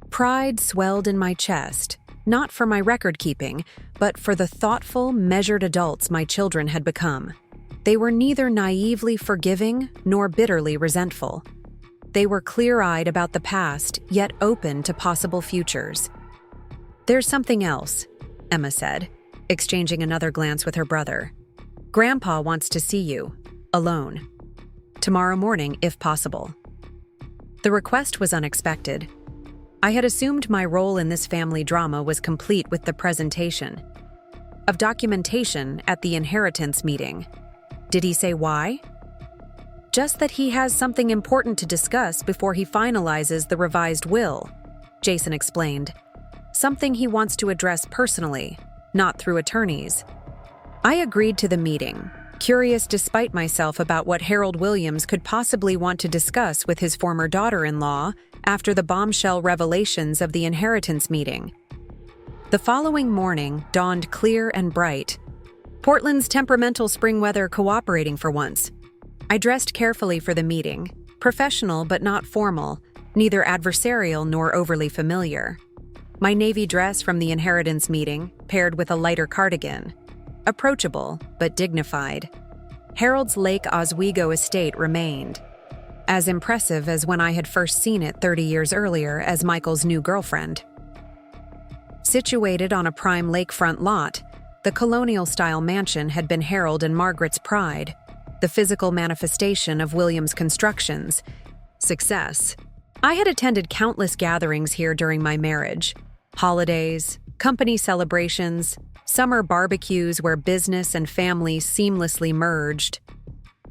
Pride swelled in my chest, not for my record-keeping, but for the thoughtful, measured adults my children had become. They were neither naively forgiving nor bitterly resentful. They were clear-eyed about the past, yet open to possible futures. There's something else, Emma said, exchanging another glance with her brother. Grandpa wants to see you, alone. Tomorrow morning, if possible. The request was unexpected. I had assumed my role in this family drama was complete with the presentation of documentation at the inheritance meeting. Did he say why? Just that he has something important to discuss before he finalizes the revised will, Jason explained. Something he wants to address personally, not through attorneys. I agreed to the meeting, curious despite myself about what Harold Williams could possibly want to discuss with his former daughter-in-law after the bombshell revelations of the inheritance meeting. The following morning dawned clear and bright. Portland's temperamental spring weather cooperating for once. I dressed carefully for the meeting, professional but not formal, neither adversarial nor overly familiar. My navy dress from the inheritance meeting paired with a lighter cardigan. Approachable but dignified. Harold's Lake Oswego estate remained, as impressive as when I had first seen it 30 years earlier as Michael's new girlfriend. Situated on a prime lakefront lot, the colonial-style mansion had been Harold and Margaret's pride, the physical manifestation of Williams' constructions, Success. I had attended countless gatherings here during my marriage. Holidays, company celebrations, summer barbecues where business and family seamlessly merged.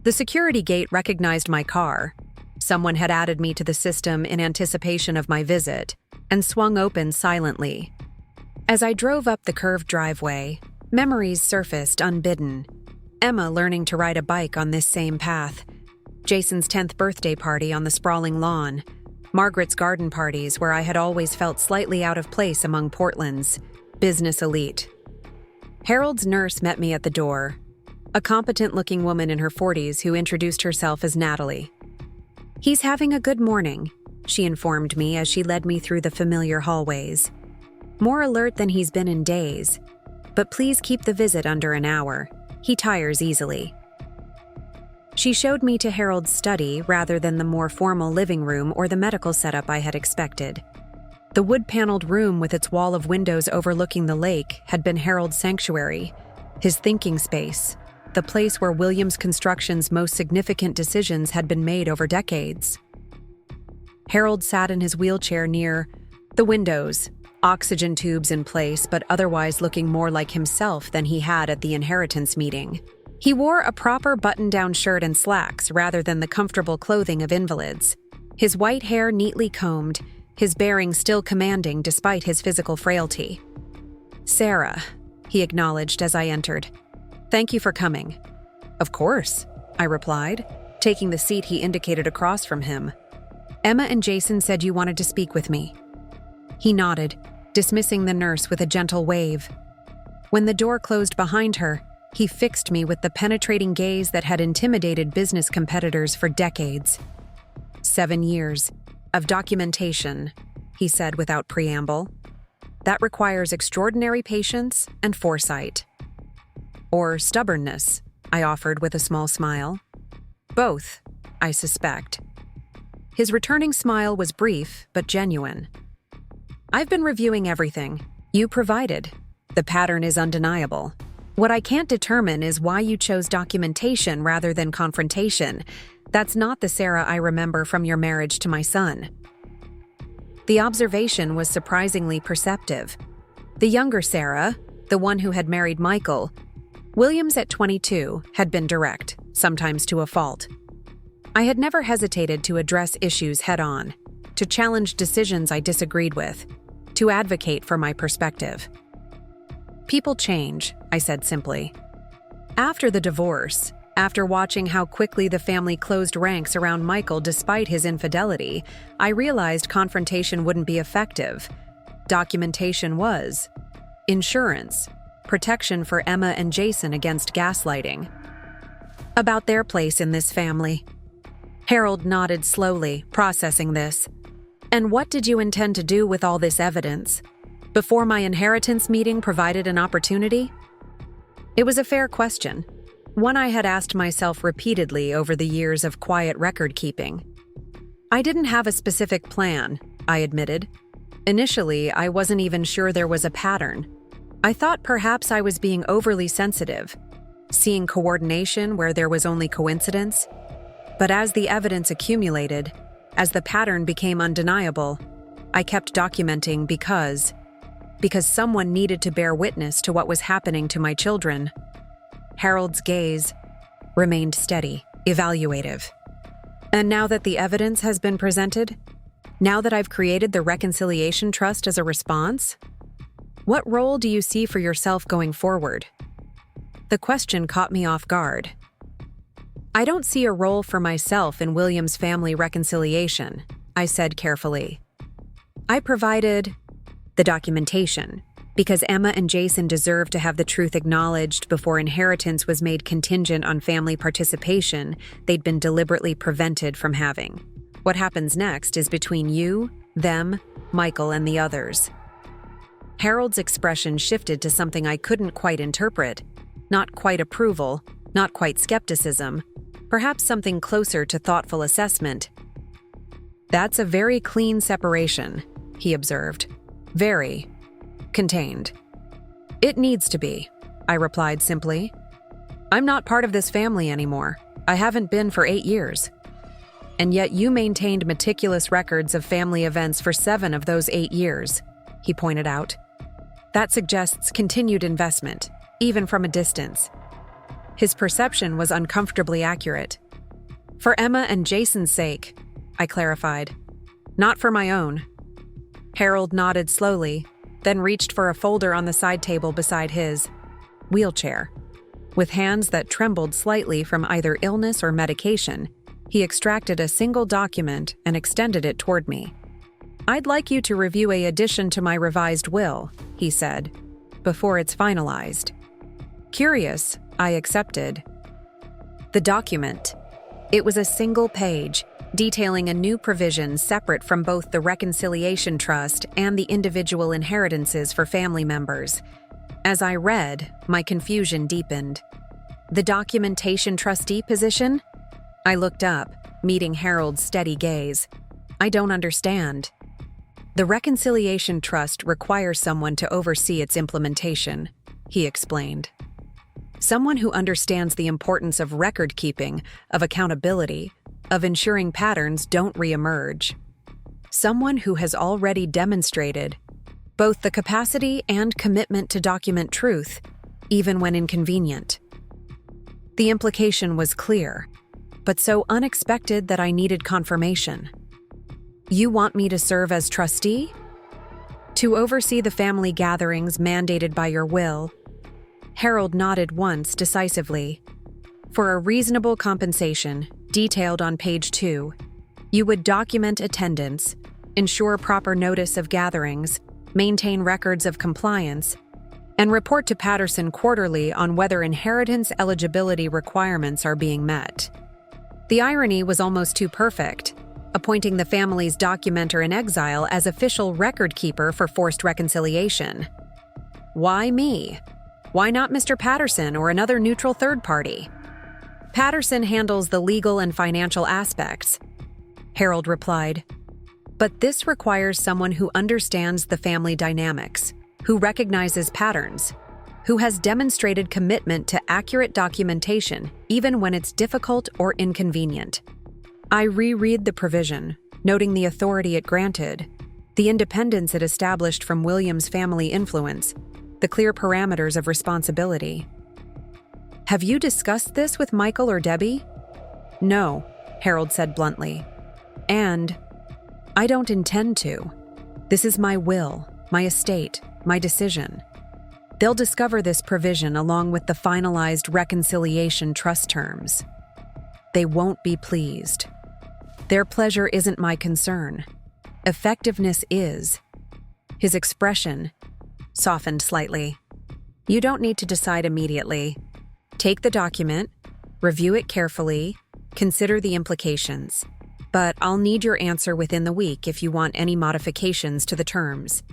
The security gate recognized my car. Someone had added me to the system in anticipation of my visit, and swung open silently. As I drove up the curved driveway, memories surfaced unbidden. Emma learning to ride a bike on this same path, Jason's 10th birthday party on the sprawling lawn, Margaret's garden parties where I had always felt slightly out of place among Portland's business elite. Harold's nurse met me at the door, a competent-looking woman in her 40s who introduced herself as Natalie. "He's having a good morning," she informed me as she led me through the familiar hallways. "More alert than he's been in days, but please keep the visit under an hour. He tires easily." She showed me to Harold's study rather than the more formal living room or the medical setup I had expected. The wood-paneled room with its wall of windows overlooking the lake had been Harold's sanctuary, his thinking space, the place where Williams Construction's most significant decisions had been made over decades. Harold sat in his wheelchair near the windows, oxygen tubes in place, but otherwise looking more like himself than he had at the inheritance meeting. He wore a proper button-down shirt and slacks rather than the comfortable clothing of invalids. His white hair neatly combed, his bearing still commanding despite his physical frailty. "Sarah," he acknowledged as I entered. "Thank you for coming." "Of course," I replied, taking the seat he indicated across from him. "Emma and Jason said you wanted to speak with me." He nodded, dismissing the nurse with a gentle wave. When the door closed behind her, he fixed me with the penetrating gaze that had intimidated business competitors for decades. 7 years of documentation, he said without preamble. "That requires extraordinary patience and foresight." "Or stubbornness," I offered with a small smile. "Both, I suspect." His returning smile was brief but genuine. "I've been reviewing everything you provided. The pattern is undeniable. What I can't determine is why you chose documentation rather than confrontation. That's not the Sarah I remember from your marriage to my son." The observation was surprisingly perceptive. The younger Sarah, the one who had married Michael, Williams at 22, had been direct, sometimes to a fault. I had never hesitated to address issues head-on, to challenge decisions I disagreed with, to advocate for my perspective. "People change," I said simply. After the divorce, after watching how quickly the family closed ranks around Michael despite his infidelity, I realized confrontation wouldn't be effective. Documentation was. Insurance. Protection for Emma and Jason against gaslighting. About their place in this family. Harold nodded slowly, processing this. "And what did you intend to do with all this evidence? Before my inheritance meeting provided an opportunity?" It was a fair question, one I had asked myself repeatedly over the years of quiet record-keeping. "I didn't have a specific plan," I admitted. "Initially, I wasn't even sure there was a pattern. I thought perhaps I was being overly sensitive, seeing coordination where there was only coincidence. But as the evidence accumulated, as the pattern became undeniable, I kept documenting because someone needed to bear witness to what was happening to my children." Harold's gaze remained steady, evaluative. "And now that the evidence has been presented, now that I've created the reconciliation trust as a response, what role do you see for yourself going forward?" The question caught me off guard. "I don't see a role for myself in Williams' family reconciliation," I said carefully. "I provided the documentation because Emma and Jason deserved to have the truth acknowledged before inheritance was made contingent on family participation they'd been deliberately prevented from having. What happens next is between you, them, Michael, and the others." Harold's expression shifted to something I couldn't quite interpret. Not quite approval, not quite skepticism, perhaps something closer to thoughtful assessment. "That's a very clean separation," he observed. "Very contained." "It needs to be," I replied simply. "I'm not part of this family anymore. I haven't been for 8 years." And yet you maintained meticulous records of family events for 7 of those 8 years, he pointed out. That suggests continued investment, even from a distance. His perception was uncomfortably accurate. For Emma and Jason's sake, I clarified. Not for my own. Harold nodded slowly, then reached for a folder on the side table beside his wheelchair. With hands that trembled slightly from either illness or medication, he extracted a single document and extended it toward me. I'd like you to review an addition to my revised will, he said, before it's finalized. Curious, I accepted. The document. It was a single page, detailing a new provision separate from both the reconciliation trust and the individual inheritances for family members. As I read, my confusion deepened. The documentation trustee position? I looked up, meeting Harold's steady gaze. I don't understand. The reconciliation trust requires someone to oversee its implementation, he explained. Someone who understands the importance of record keeping, of accountability, of ensuring patterns don't reemerge. Someone who has already demonstrated both the capacity and commitment to document truth, even when inconvenient. The implication was clear, but so unexpected that I needed confirmation. You want me to serve as trustee? To oversee the family gatherings mandated by your will? Harold nodded once decisively. For a reasonable compensation, detailed on page 2, you would document attendance, ensure proper notice of gatherings, maintain records of compliance, and report to Patterson quarterly on whether inheritance eligibility requirements are being met. The irony was almost too perfect, appointing the family's documenter in exile as official record keeper for forced reconciliation. Why me? Why not Mr. Patterson or another neutral third party? Patterson handles the legal and financial aspects, Harold replied. But this requires someone who understands the family dynamics, who recognizes patterns, who has demonstrated commitment to accurate documentation, even when it's difficult or inconvenient. I reread the provision, noting the authority it granted, the independence it established from William's family influence, the clear parameters of responsibility. Have you discussed this with Michael or Debbie? No, Harold said bluntly. And I don't intend to. This is my will, my estate, my decision. They'll discover this provision along with the finalized reconciliation trust terms. They won't be pleased. Their pleasure isn't my concern. Effectiveness is. His expression softened slightly. You don't need to decide immediately. Take the document, review it carefully, consider the implications. But I'll need your answer within the week if you want any modifications to the terms.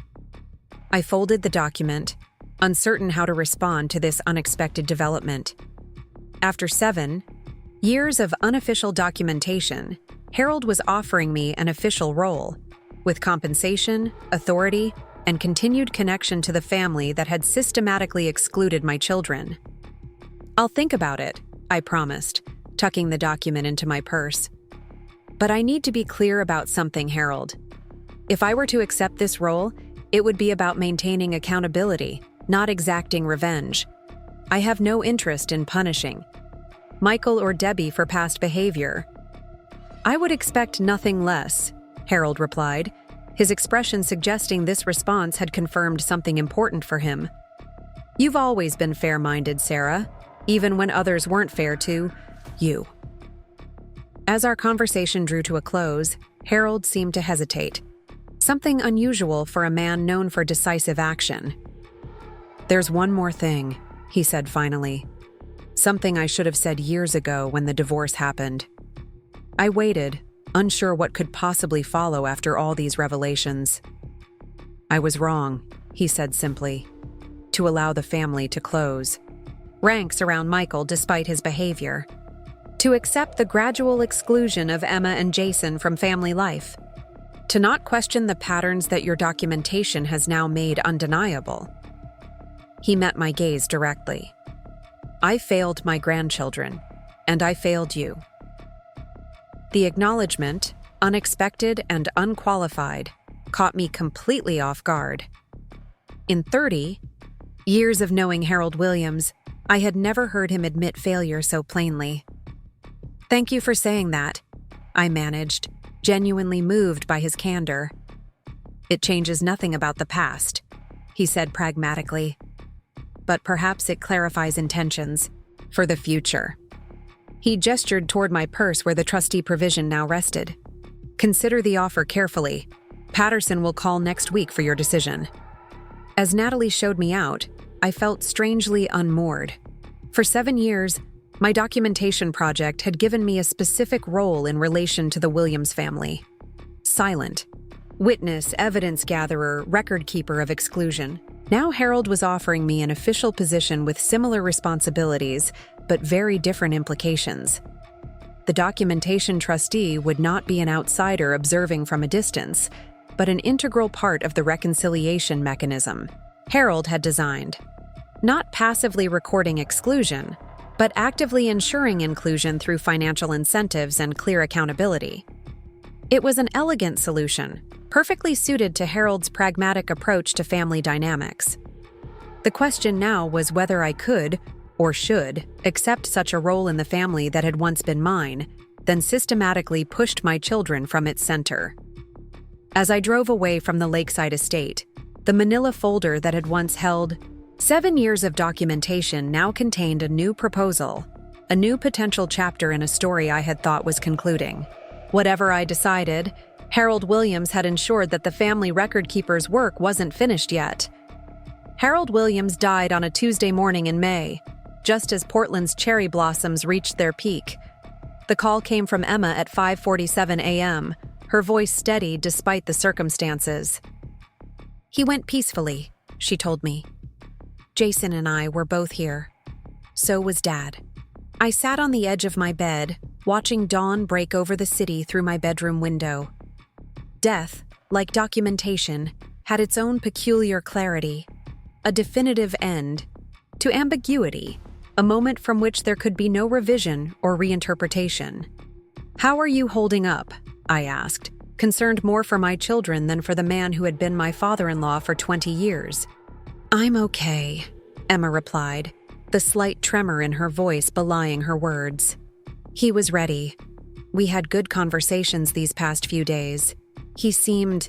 I folded the document, uncertain how to respond to this unexpected development. After 7 years of unofficial documentation, Harold was offering me an official role, with compensation, authority, and continued connection to the family that had systematically excluded my children. I'll think about it, I promised, tucking the document into my purse. But I need to be clear about something, Harold. If I were to accept this role, it would be about maintaining accountability, not exacting revenge. I have no interest in punishing Michael or Debbie for past behavior. I would expect nothing less, Harold replied, his expression suggesting this response had confirmed something important for him. You've always been fair-minded, Sarah, even when others weren't fair to you. As our conversation drew to a close, Harold seemed to hesitate, something unusual for a man known for decisive action. There's one more thing, he said finally. Something I should have said years ago when the divorce happened. I waited, unsure what could possibly follow after all these revelations. I was wrong, he said simply, to allow the family to close ranks around Michael despite his behavior, to accept the gradual exclusion of Emma and Jason from family life, to not question the patterns that your documentation has now made undeniable. He met my gaze directly. I failed my grandchildren, and I failed you. The acknowledgement, unexpected and unqualified, caught me completely off guard. In 30 years of knowing Harold Williams, I had never heard him admit failure so plainly. "Thank you for saying that," I managed, genuinely moved by his candor. "It changes nothing about the past," he said pragmatically. "But perhaps it clarifies intentions for the future." He gestured toward my purse where the trustee provision now rested. "Consider the offer carefully. Patterson will call next week for your decision." As Natalie showed me out, I felt strangely unmoored. For 7 years, my documentation project had given me a specific role in relation to the Williams family. Silent. Witness, evidence gatherer, record keeper of exclusion. Now Harold was offering me an official position with similar responsibilities, but very different implications. The documentation trustee would not be an outsider observing from a distance, but an integral part of the reconciliation mechanism Harold had designed. Not passively recording exclusion, but actively ensuring inclusion through financial incentives and clear accountability. It was an elegant solution, perfectly suited to Harold's pragmatic approach to family dynamics. The question now was whether I could, or should, accept such a role in the family that had once been mine, then systematically pushed my children from its center. As I drove away from the lakeside estate, the manila folder that had once held 7 years of documentation now contained a new proposal, a new potential chapter in a story I had thought was concluding. Whatever I decided, Harold Williams had ensured that the family record keeper's work wasn't finished yet. Harold Williams died on a Tuesday morning in May, just as Portland's cherry blossoms reached their peak. The call came from Emma at 5:47 a.m., her voice steady despite the circumstances. "He went peacefully," she told me. "Jason and I were both here. So was Dad." I sat on the edge of my bed, watching dawn break over the city through my bedroom window. Death, like documentation, had its own peculiar clarity, a definitive end, to ambiguity, a moment from which there could be no revision or reinterpretation. "How are you holding up?" I asked, concerned more for my children than for the man who had been my father-in-law for 20 years. "I'm okay," Emma replied, the slight tremor in her voice belying her words. "He was ready. We had good conversations these past few days. He seemed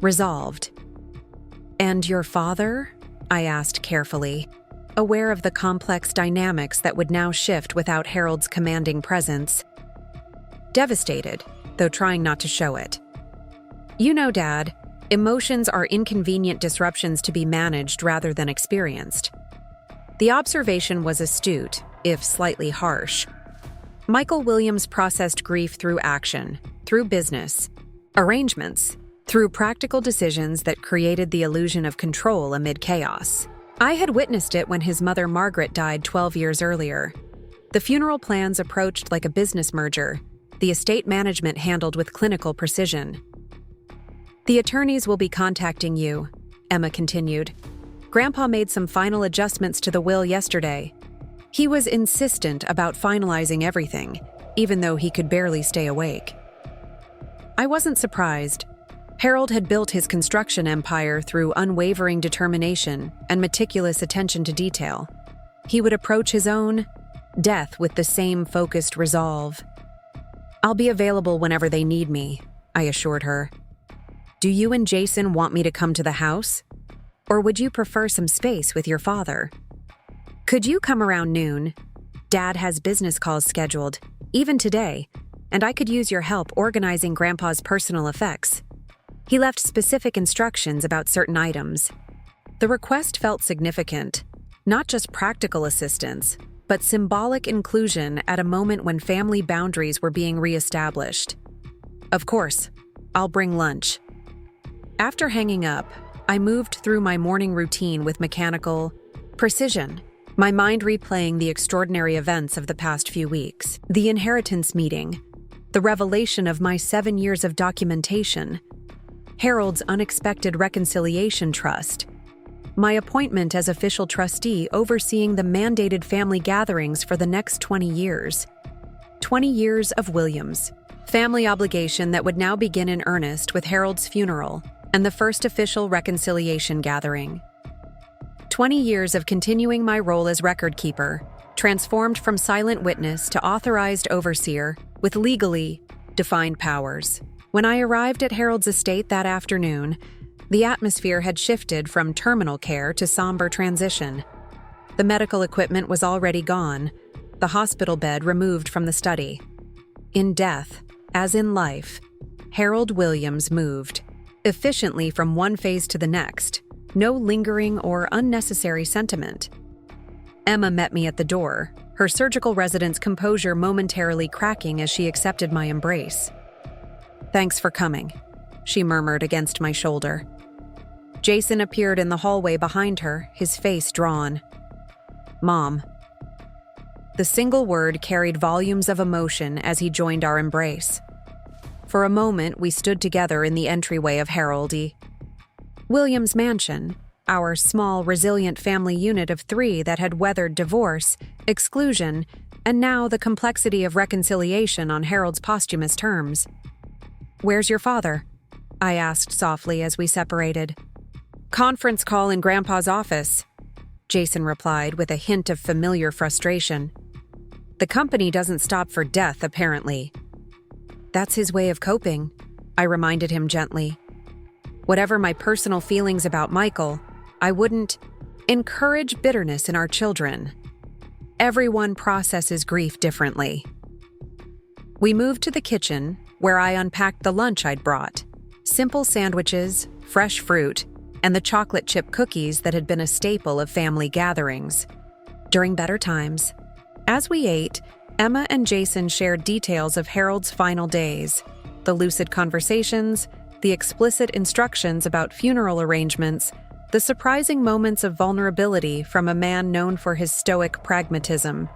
resolved." "And your father?" I asked carefully, aware of the complex dynamics that would now shift without Harold's commanding presence. "Devastated, though trying not to show it. You know, Dad, emotions are inconvenient disruptions to be managed rather than experienced." The observation was astute, if slightly harsh. Michael Williams processed grief through action, through business, arrangements, through practical decisions that created the illusion of control amid chaos. I had witnessed it when his mother Margaret died 12 years earlier. The funeral plans approached like a business merger, the estate management handled with clinical precision. "The attorneys will be contacting you," Emma continued. "Grandpa made some final adjustments to the will yesterday. He was insistent about finalizing everything, even though he could barely stay awake." I wasn't surprised. Harold had built his construction empire through unwavering determination and meticulous attention to detail. He would approach his own death with the same focused resolve. "I'll be available whenever they need me," I assured her. "Do you and Jason want me to come to the house? Or would you prefer some space with your father? Could you come around noon? Dad has business calls scheduled, even today, and I could use your help organizing Grandpa's personal effects. He left specific instructions about certain items." The request felt significant, not just practical assistance, but symbolic inclusion at a moment when family boundaries were being reestablished. "Of course, I'll bring lunch." After hanging up, I moved through my morning routine with mechanical precision, my mind replaying the extraordinary events of the past few weeks. The inheritance meeting, the revelation of my 7 years of documentation, Harold's unexpected reconciliation trust, my appointment as official trustee overseeing the mandated family gatherings for the next 20 years. 20 years of Williams, family obligation that would now begin in earnest with Harold's funeral and the first official reconciliation gathering. 20 years of continuing my role as record keeper, transformed from silent witness to authorized overseer with legally defined powers. When I arrived at Harold's estate that afternoon, the atmosphere had shifted from terminal care to somber transition. The medical equipment was already gone, the hospital bed removed from the study. In death, as in life, Harold Williams moved efficiently from one phase to the next, no lingering or unnecessary sentiment. Emma met me at the door, her surgical resident's composure momentarily cracking as she accepted my embrace. "Thanks for coming," she murmured against my shoulder. Jason appeared in the hallway behind her, his face drawn. "Mom." The single word carried volumes of emotion as he joined our embrace. For a moment, we stood together in the entryway of Harold E. Williams' mansion, our small, resilient family unit of 3 that had weathered divorce, exclusion, and now the complexity of reconciliation on Harold's posthumous terms. "Where's your father?" I asked softly as we separated. "Conference call in Grandpa's office," Jason replied with a hint of familiar frustration. "The company doesn't stop for death, apparently." "That's his way of coping," I reminded him gently. "Whatever my personal feelings about Michael, I wouldn't encourage bitterness in our children. Everyone processes grief differently." We moved to the kitchen, where I unpacked the lunch I'd brought. Simple sandwiches, fresh fruit, and the chocolate chip cookies that had been a staple of family gatherings during better times. As we ate, Emma and Jason shared details of Harold's final days, the lucid conversations, the explicit instructions about funeral arrangements, the surprising moments of vulnerability from a man known for his stoic pragmatism.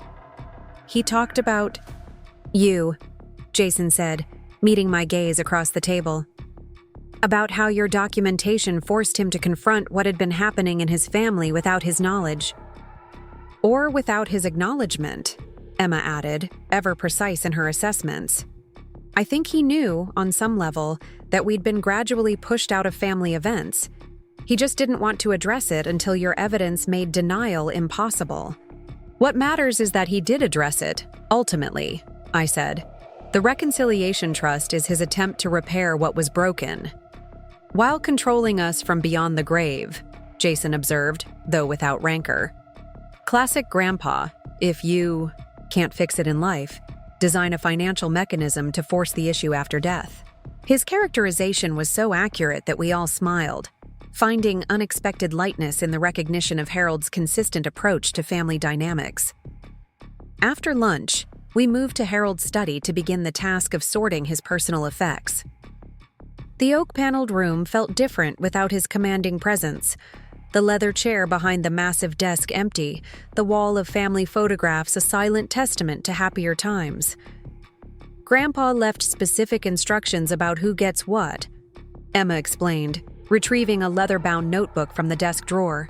He talked about you, Jason said, meeting my gaze across the table. About how your documentation forced him to confront what had been happening in his family without his knowledge. Or without his acknowledgement, Emma added, ever precise in her assessments. I think he knew, on some level, that we'd been gradually pushed out of family events. He just didn't want to address it until your evidence made denial impossible. What matters is that he did address it, ultimately, I said. The Reconciliation Trust is his attempt to repair what was broken. While controlling us from beyond the grave, Jason observed, though without rancor. Classic grandpa, if you can't fix it in life, design a financial mechanism to force the issue after death. His characterization was so accurate that we all smiled, finding unexpected lightness in the recognition of Harold's consistent approach to family dynamics. After lunch, we moved to Harold's study to begin the task of sorting his personal effects. The oak-paneled room felt different without his commanding presence. The leather chair behind the massive desk empty, the wall of family photographs a silent testament to happier times. Grandpa left specific instructions about who gets what, Emma explained, retrieving a leather-bound notebook from the desk drawer.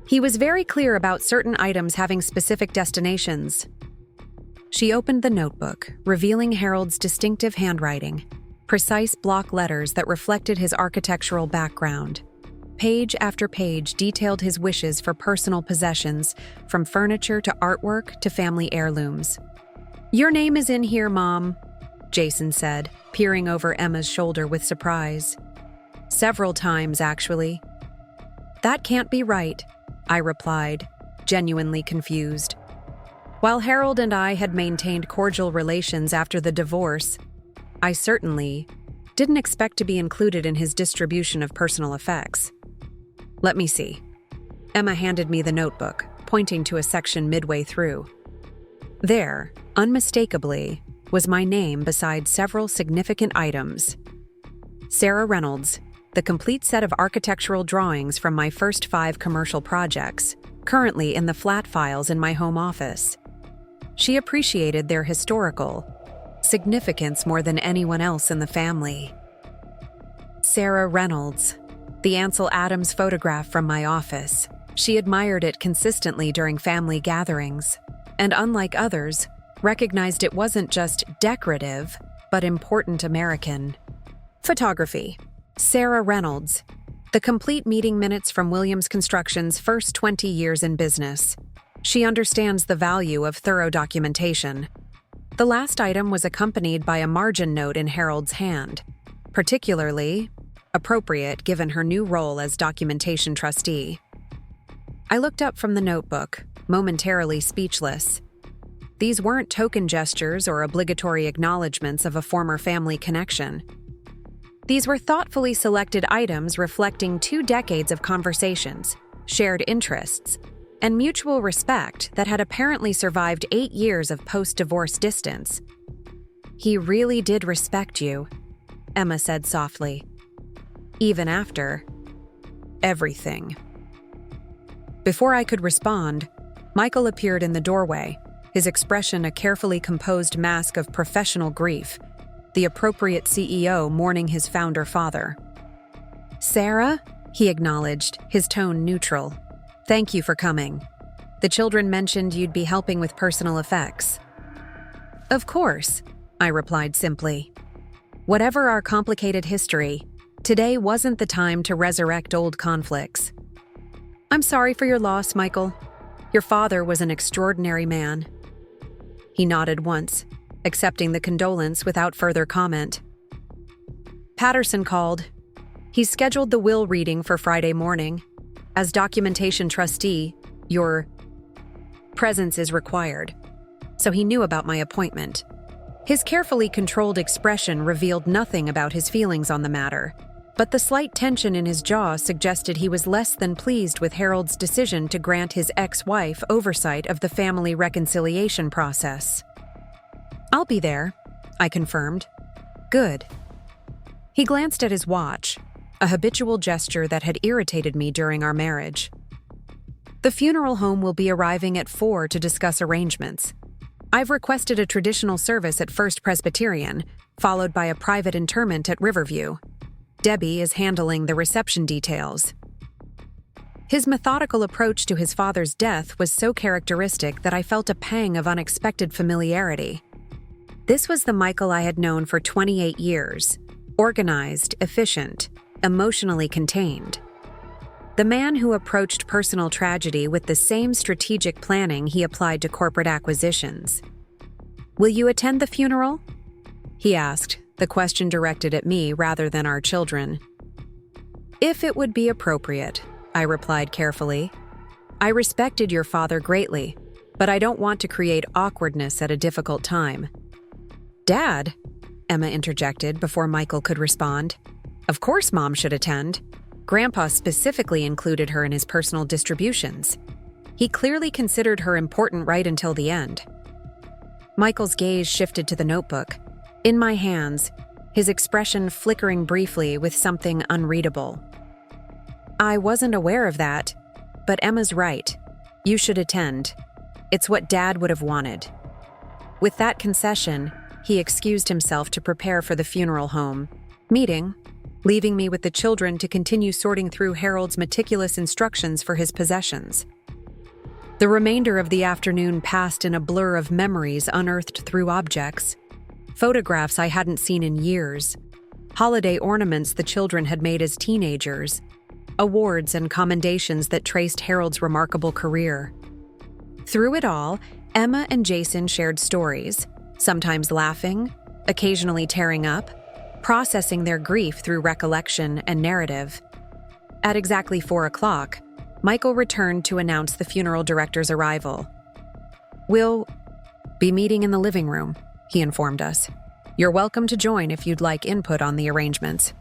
He was very clear about certain items having specific destinations. She opened the notebook, revealing Harold's distinctive handwriting, precise block letters that reflected his architectural background. Page after page detailed his wishes for personal possessions, from furniture to artwork to family heirlooms. "Your name is in here, Mom," Jason said, peering over Emma's shoulder with surprise. "Several times, actually." "That can't be right," I replied, genuinely confused. While Harold and I had maintained cordial relations after the divorce, I certainly didn't expect to be included in his distribution of personal effects. "Let me see." Emma handed me the notebook, pointing to a section midway through. There, unmistakably, was my name beside several significant items. Sarah Reynolds, the complete set of architectural drawings from my first 5 commercial projects, currently in the flat files in my home office. She appreciated their historical significance more than anyone else in the family. Sarah Reynolds, the Ansel Adams photograph from my office. She admired it consistently during family gatherings, and unlike others, recognized it wasn't just decorative, but important American. Photography. Sarah Reynolds. The complete meeting minutes from Williams Construction's first 20 years in business. She understands the value of thorough documentation. The last item was accompanied by a margin note in Harold's hand, particularly appropriate given her new role as documentation trustee. I looked up from the notebook, momentarily speechless. These weren't token gestures or obligatory acknowledgments of a former family connection. These were thoughtfully selected items reflecting 2 decades of conversations, shared interests, and mutual respect that had apparently survived 8 years of post-divorce distance. "He really did respect you," Emma said softly. "Even after everything." Before I could respond, Michael appeared in the doorway, his expression a carefully composed mask of professional grief, the appropriate CEO mourning his founder father. "Sarah?" he acknowledged, his tone neutral. "Thank you for coming. The children mentioned you'd be helping with personal effects." "Of course," I replied simply. Whatever our complicated history, today wasn't the time to resurrect old conflicts. "I'm sorry for your loss, Michael. Your father was an extraordinary man." He nodded once, accepting the condolence without further comment. Patterson called. He's scheduled the will reading for Friday morning. As documentation trustee, your presence is required. So he knew about my appointment. His carefully controlled expression revealed nothing about his feelings on the matter, but the slight tension in his jaw suggested he was less than pleased with Harold's decision to grant his ex-wife oversight of the family reconciliation process. "I'll be there," I confirmed. "Good." He glanced at his watch, a habitual gesture that had irritated me during our marriage. "The funeral home will be arriving at 4 to discuss arrangements. I've requested a traditional service at First Presbyterian, followed by a private interment at Riverview. Debbie is handling the reception details." His methodical approach to his father's death was so characteristic that I felt a pang of unexpected familiarity. This was the Michael I had known for 28 years, organized, efficient, emotionally contained. The man who approached personal tragedy with the same strategic planning he applied to corporate acquisitions. "Will you attend the funeral?" he asked, the question directed at me rather than our children. "If it would be appropriate," I replied carefully. "I respected your father greatly, but I don't want to create awkwardness at a difficult time." "Dad," Emma interjected before Michael could respond. "Of course Mom should attend. Grandpa specifically included her in his personal distributions. He clearly considered her important right until the end." Michael's gaze shifted to the notebook. In my hands, his expression flickering briefly with something unreadable. "I wasn't aware of that, but Emma's right. You should attend. It's what Dad would have wanted." With that concession, he excused himself to prepare for the funeral home meeting, leaving me with the children to continue sorting through Harold's meticulous instructions for his possessions. The remainder of the afternoon passed in a blur of memories unearthed through objects. Photographs I hadn't seen in years, holiday ornaments the children had made as teenagers, awards and commendations that traced Harold's remarkable career. Through it all, Emma and Jason shared stories, sometimes laughing, occasionally tearing up, processing their grief through recollection and narrative. At exactly 4 o'clock, Michael returned to announce the funeral director's arrival. "We'll be meeting in the living room," he informed us. "You're welcome to join if you'd like input on the arrangements."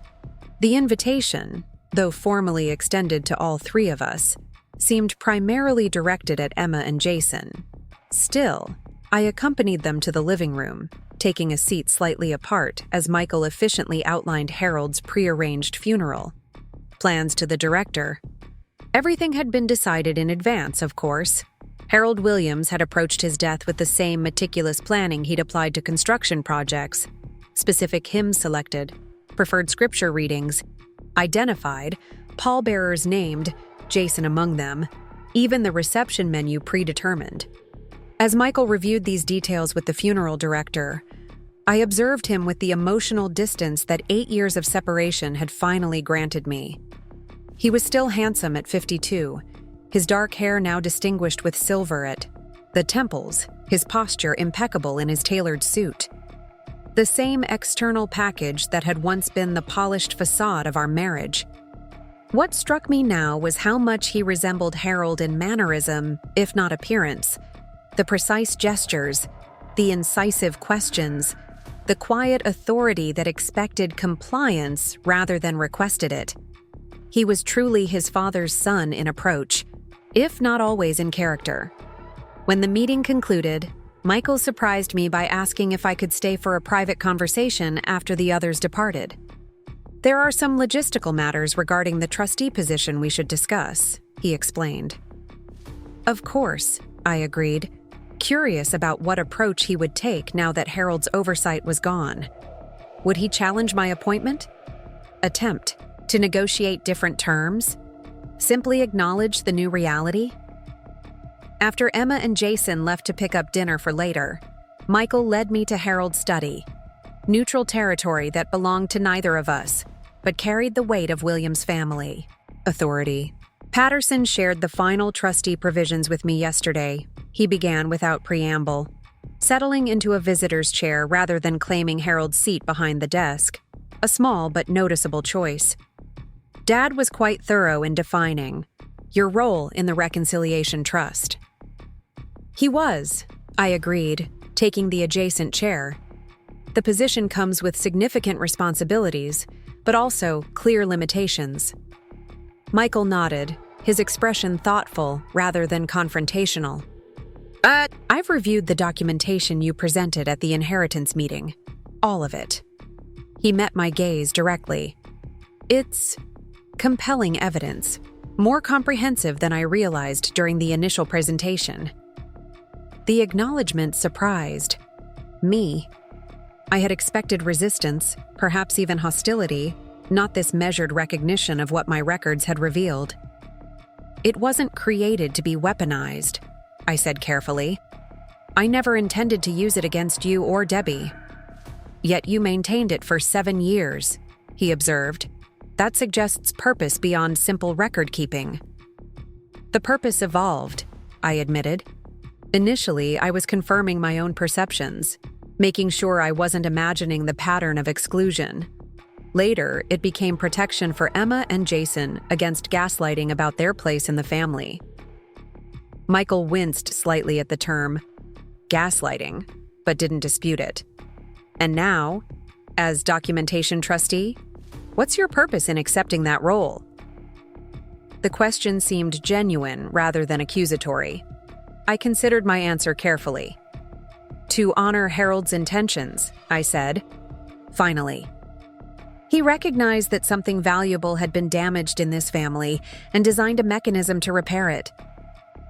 The invitation, though formally extended to all 3 of us, seemed primarily directed at Emma and Jason. Still, I accompanied them to the living room, taking a seat slightly apart as Michael efficiently outlined Harold's prearranged funeral. Plans to the director. Everything had been decided in advance, of course. Harold Williams had approached his death with the same meticulous planning he'd applied to construction projects. Specific hymns selected, preferred scripture readings, identified, pallbearers named, Jason among them, even the reception menu predetermined. As Michael reviewed these details with the funeral director, I observed him with the emotional distance that 8 years of separation had finally granted me. He was still handsome at 52, his dark hair now distinguished with silver at the temples, his posture impeccable in his tailored suit. The same external package that had once been the polished facade of our marriage. What struck me now was how much he resembled Harold in mannerism, if not appearance. The precise gestures, the incisive questions, the quiet authority that expected compliance rather than requested it. He was truly his father's son in approach, if not always in character. When the meeting concluded, Michael surprised me by asking if I could stay for a private conversation after the others departed. There are some logistical matters regarding the trustee position we should discuss, he explained. Of course, I agreed, curious about what approach he would take now that Harold's oversight was gone. Would he challenge my appointment? Attempt to negotiate different terms? Simply acknowledge the new reality? After Emma and Jason left to pick up dinner for later, Michael led me to Harold's study, neutral territory that belonged to neither of us, but carried the weight of William's family authority. Patterson shared the final trustee provisions with me yesterday, he began without preamble, settling into a visitor's chair rather than claiming Harold's seat behind the desk, a small but noticeable choice. Dad was quite thorough in defining your role in the Reconciliation Trust. He was, I agreed, taking the adjacent chair. The position comes with significant responsibilities, but also clear limitations. Michael nodded, his expression thoughtful rather than confrontational. I've reviewed the documentation you presented at the inheritance meeting. All of it. He met my gaze directly. It's compelling evidence, more comprehensive than I realized during the initial presentation. The acknowledgement surprised me. I had expected resistance, perhaps even hostility, not this measured recognition of what my records had revealed. It wasn't created to be weaponized, I said carefully. I never intended to use it against you or Debbie. Yet you maintained it for 7 years, he observed. That suggests purpose beyond simple record-keeping. The purpose evolved, I admitted. Initially, I was confirming my own perceptions, making sure I wasn't imagining the pattern of exclusion. Later, it became protection for Emma and Jason against gaslighting about their place in the family. Michael winced slightly at the term gaslighting, but didn't dispute it. And now, as documentation trustee, what's your purpose in accepting that role? The question seemed genuine rather than accusatory. I considered my answer carefully. To honor Harold's intentions, I said. Finally. He recognized that something valuable had been damaged in this family and designed a mechanism to repair it.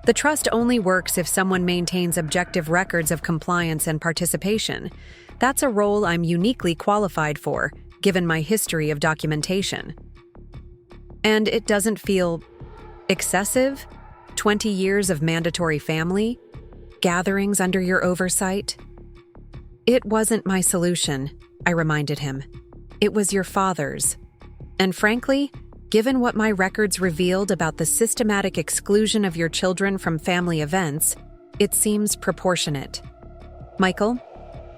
The trust only works if someone maintains objective records of compliance and participation. That's a role I'm uniquely qualified for, given my history of documentation. And it doesn't feel excessive? 20 years of mandatory family gatherings under your oversight? It wasn't my solution, I reminded him. It was your father's. And frankly, given what my records revealed about the systematic exclusion of your children from family events, it seems proportionate. Michael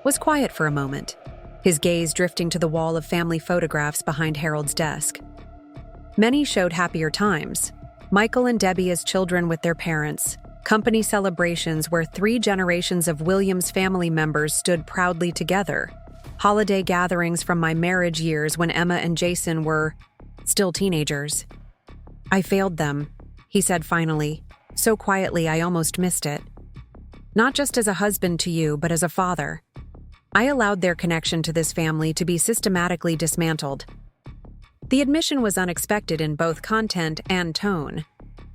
was quiet for a moment, his gaze drifting to the wall of family photographs behind Harold's desk. Many showed happier times. Michael and Debbie as children with their parents, company celebrations where 3 generations of Williams family members stood proudly together, holiday gatherings from my marriage years when Emma and Jason were still teenagers. I failed them, he said finally, so quietly I almost missed it. Not just as a husband to you, but as a father. I allowed their connection to this family to be systematically dismantled. The admission was unexpected in both content and tone.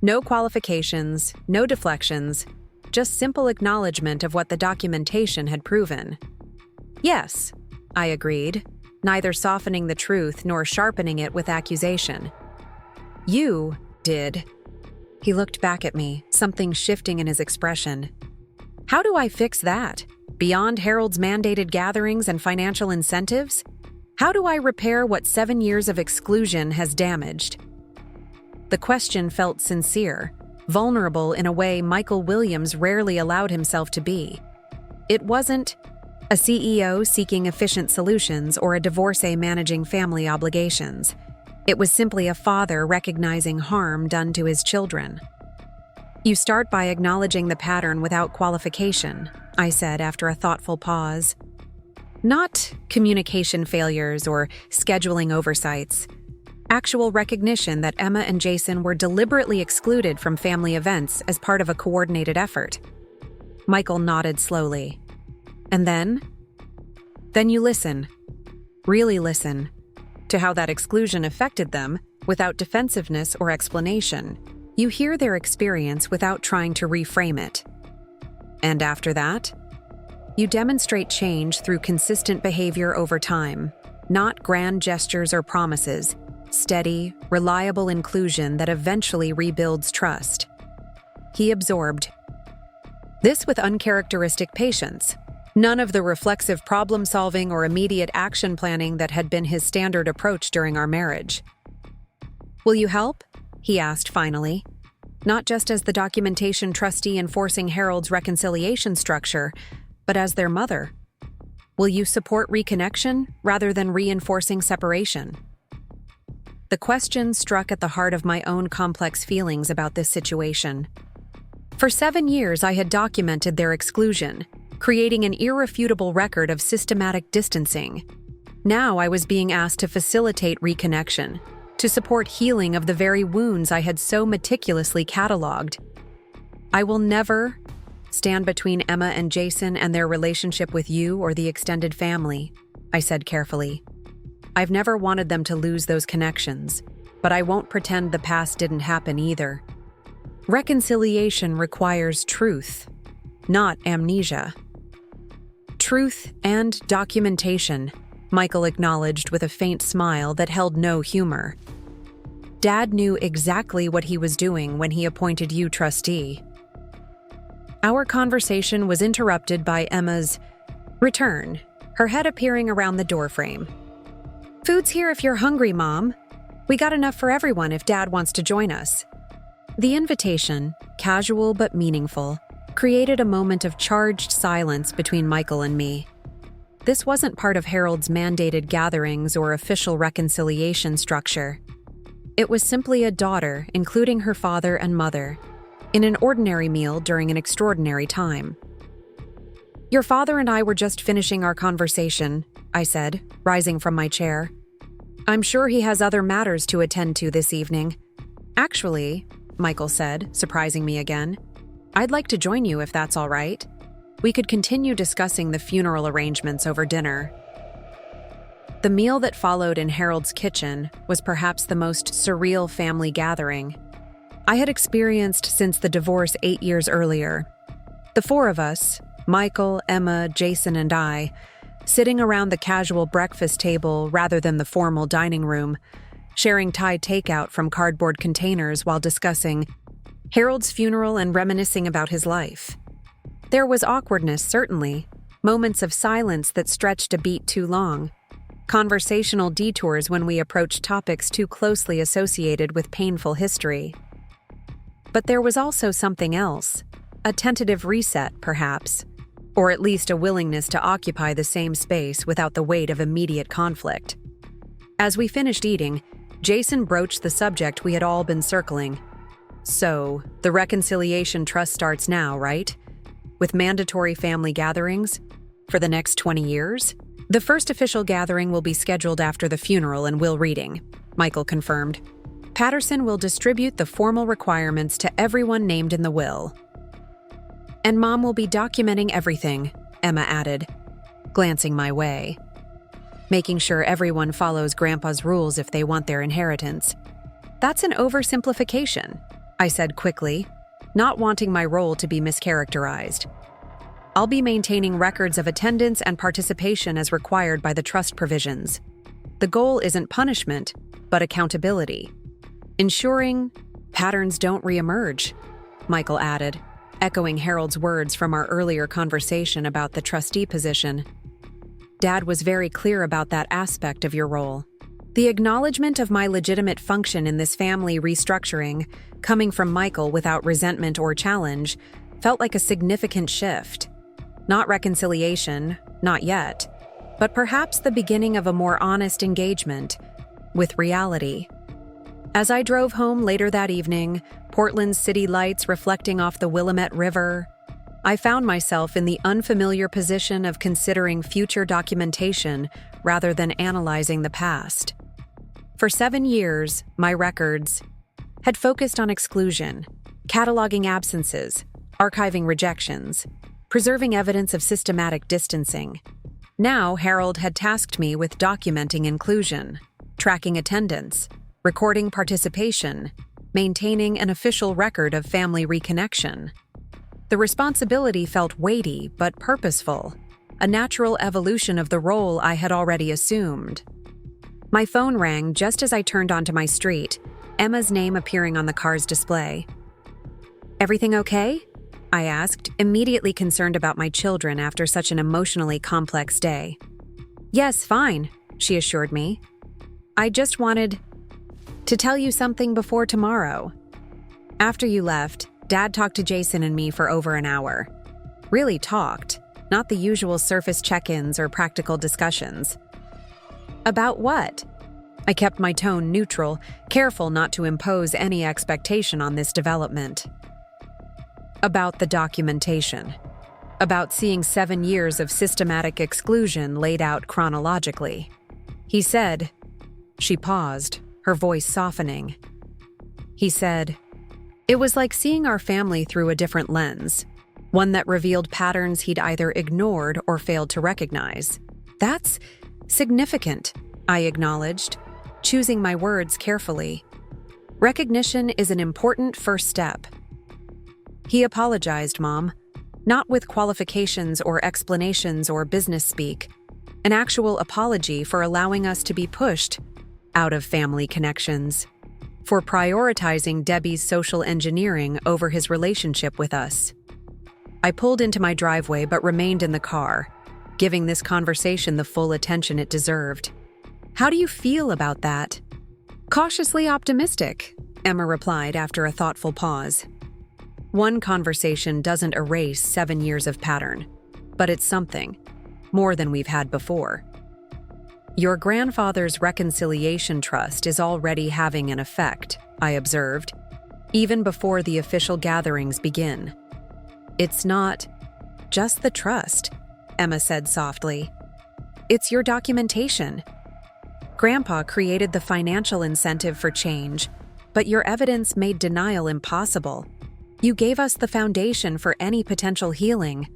No qualifications, no deflections, just simple acknowledgement of what the documentation had proven. Yes, I agreed, neither softening the truth nor sharpening it with accusation. You did. He looked back at me, something shifting in his expression. How do I fix that? Beyond Harold's mandated gatherings and financial incentives? How do I repair what 7 years of exclusion has damaged? The question felt sincere, vulnerable in a way Michael Williams rarely allowed himself to be. It wasn't a CEO seeking efficient solutions or a divorcee managing family obligations. It was simply a father recognizing harm done to his children. You start by acknowledging the pattern without qualification, I said after a thoughtful pause. Not communication failures or scheduling oversights. Actual recognition that Emma and Jason were deliberately excluded from family events as part of a coordinated effort. Michael nodded slowly. And then? Then you listen. Really listen. To how that exclusion affected them, without defensiveness or explanation. You hear their experience without trying to reframe it. And after that? You demonstrate change through consistent behavior over time, not grand gestures or promises, steady, reliable inclusion that eventually rebuilds trust. He absorbed this with uncharacteristic patience. None of the reflexive problem-solving or immediate action planning that had been his standard approach during our marriage. "Will you help?" he asked finally. Not just as the documentation trustee enforcing Harold's reconciliation structure, but as their mother. Will you support reconnection rather than reinforcing separation? The question struck at the heart of my own complex feelings about this situation. For 7 years, I had documented their exclusion, creating an irrefutable record of systematic distancing. Now I was being asked to facilitate reconnection, to support healing of the very wounds I had so meticulously cataloged. I will never stand between Emma and Jason and their relationship with you or the extended family, I said carefully. I've never wanted them to lose those connections, but I won't pretend the past didn't happen either. Reconciliation requires truth, not amnesia. Truth and documentation, Michael acknowledged with a faint smile that held no humor. Dad knew exactly what he was doing when he appointed you trustee. Our conversation was interrupted by Emma's return, her head appearing around the doorframe. "Food's here if you're hungry, Mom. We got enough for everyone if Dad wants to join us." The invitation, casual but meaningful, created a moment of charged silence between Michael and me. This wasn't part of Harold's mandated gatherings or official reconciliation structure. It was simply a daughter, including her father and mother, in an ordinary meal during an extraordinary time. "Your father and I were just finishing our conversation," I said, rising from my chair. "I'm sure he has other matters to attend to this evening." "Actually," Michael said, surprising me again, "I'd like to join you if that's all right. We could continue discussing the funeral arrangements over dinner." The meal that followed in Harold's kitchen was perhaps the most surreal family gathering I had experienced since the divorce 8 years earlier. The four of us, Michael, Emma, Jason, and I, sitting around the casual breakfast table rather than the formal dining room, sharing Thai takeout from cardboard containers while discussing Harold's funeral and reminiscing about his life. There was awkwardness, certainly, moments of silence that stretched a beat too long, conversational detours when we approached topics too closely associated with painful history. But there was also something else, a tentative reset, perhaps, or at least a willingness to occupy the same space without the weight of immediate conflict. As we finished eating, Jason broached the subject we had all been circling. "So, the reconciliation trust starts now, right? With mandatory family gatherings? For the next 20 years? The first official gathering will be scheduled after the funeral and will reading," Michael confirmed. "Patterson will distribute the formal requirements to everyone named in the will. And Mom will be documenting everything," Emma added, glancing my way. "Making sure everyone follows Grandpa's rules if they want their inheritance." "That's an oversimplification," I said quickly, not wanting my role to be mischaracterized. "I'll be maintaining records of attendance and participation as required by the trust provisions. The goal isn't punishment, but accountability. Ensuring patterns don't reemerge," Michael added, echoing Harold's words from our earlier conversation about the trustee position. Dad was very clear about that aspect of your role. The acknowledgement of my legitimate function in this family restructuring, coming from Michael without resentment or challenge, felt like a significant shift. Not reconciliation, not yet, but perhaps the beginning of a more honest engagement with reality. As I drove home later that evening, Portland's city lights reflecting off the Willamette River, I found myself in the unfamiliar position of considering future documentation rather than analyzing the past. For 7 years, my records had focused on exclusion, cataloging absences, archiving rejections, preserving evidence of systematic distancing. Now, Harold had tasked me with documenting inclusion, tracking attendance, recording participation, maintaining an official record of family reconnection. The responsibility felt weighty but purposeful, a natural evolution of the role I had already assumed. My phone rang just as I turned onto my street, Emma's name appearing on the car's display. "Everything okay?" I asked, immediately concerned about my children after such an emotionally complex day. "Yes, fine," she assured me. "I just wanted to tell you something before tomorrow." After you left, Dad talked to Jason and me for over an hour. Really talked, not the usual surface check-ins or practical discussions. "About what?" I kept my tone neutral, careful not to impose any expectation on this development. "About the documentation. About seeing 7 years of systematic exclusion laid out chronologically." He said. She paused, her voice softening. He said, "It was like seeing our family through a different lens, one that revealed patterns he'd either ignored or failed to recognize." "That's significant," I acknowledged, choosing my words carefully. "Recognition is an important first step." He apologized, Mom, not with qualifications or explanations or business speak, an actual apology for allowing us to be pushed out of family connections, for prioritizing Debbie's social engineering over his relationship with us. I pulled into my driveway but remained in the car, giving this conversation the full attention it deserved. "How do you feel about that?" "Cautiously optimistic," Emma replied after a thoughtful pause. One conversation doesn't erase 7 years of pattern, but it's something, more than we've had before. "Your grandfather's reconciliation trust is already having an effect," I observed, even before the official gatherings begin. "It's not just the trust," Emma said softly. "It's your documentation. Grandpa created the financial incentive for change, but your evidence made denial impossible. You gave us the foundation for any potential healing."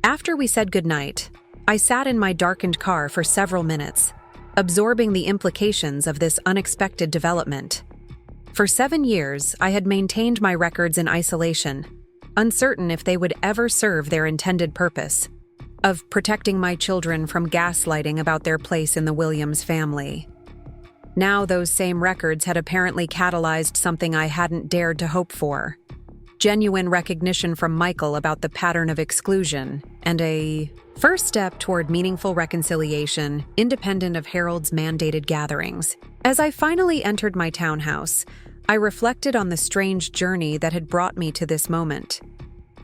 After we said goodnight, I sat in my darkened car for several minutes, absorbing the implications of this unexpected development. For 7 years, I had maintained my records in isolation, uncertain if they would ever serve their intended purpose, of protecting my children from gaslighting about their place in the Williams family. Now those same records had apparently catalyzed something I hadn't dared to hope for. Genuine recognition from Michael about the pattern of exclusion, and a first step toward meaningful reconciliation, independent of Harold's mandated gatherings. As I finally entered my townhouse, I reflected on the strange journey that had brought me to this moment.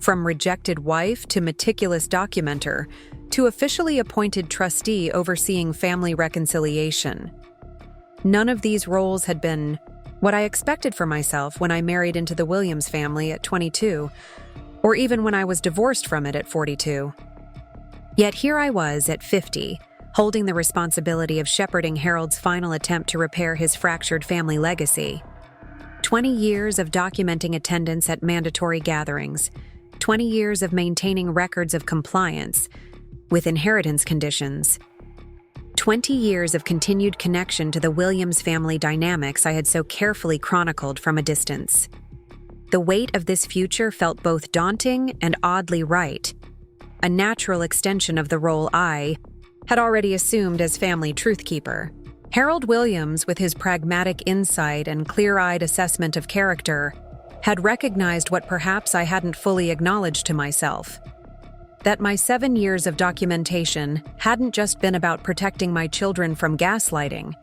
From rejected wife to meticulous documenter, to officially appointed trustee overseeing family reconciliation. None of these roles had been what I expected for myself when I married into the Williams family at 22, or even when I was divorced from it at 42. Yet here I was at 50, holding the responsibility of shepherding Harold's final attempt to repair his fractured family legacy. 20 years of documenting attendance at mandatory gatherings, 20 years of maintaining records of compliance with inheritance conditions, 20 years of continued connection to the Williams family dynamics I had so carefully chronicled from a distance. The weight of this future felt both daunting and oddly right, a natural extension of the role I had already assumed as family truthkeeper. Harold Williams, with his pragmatic insight and clear-eyed assessment of character, had recognized what perhaps I hadn't fully acknowledged to myself. That my 7 years of documentation hadn't just been about protecting my children from gaslighting,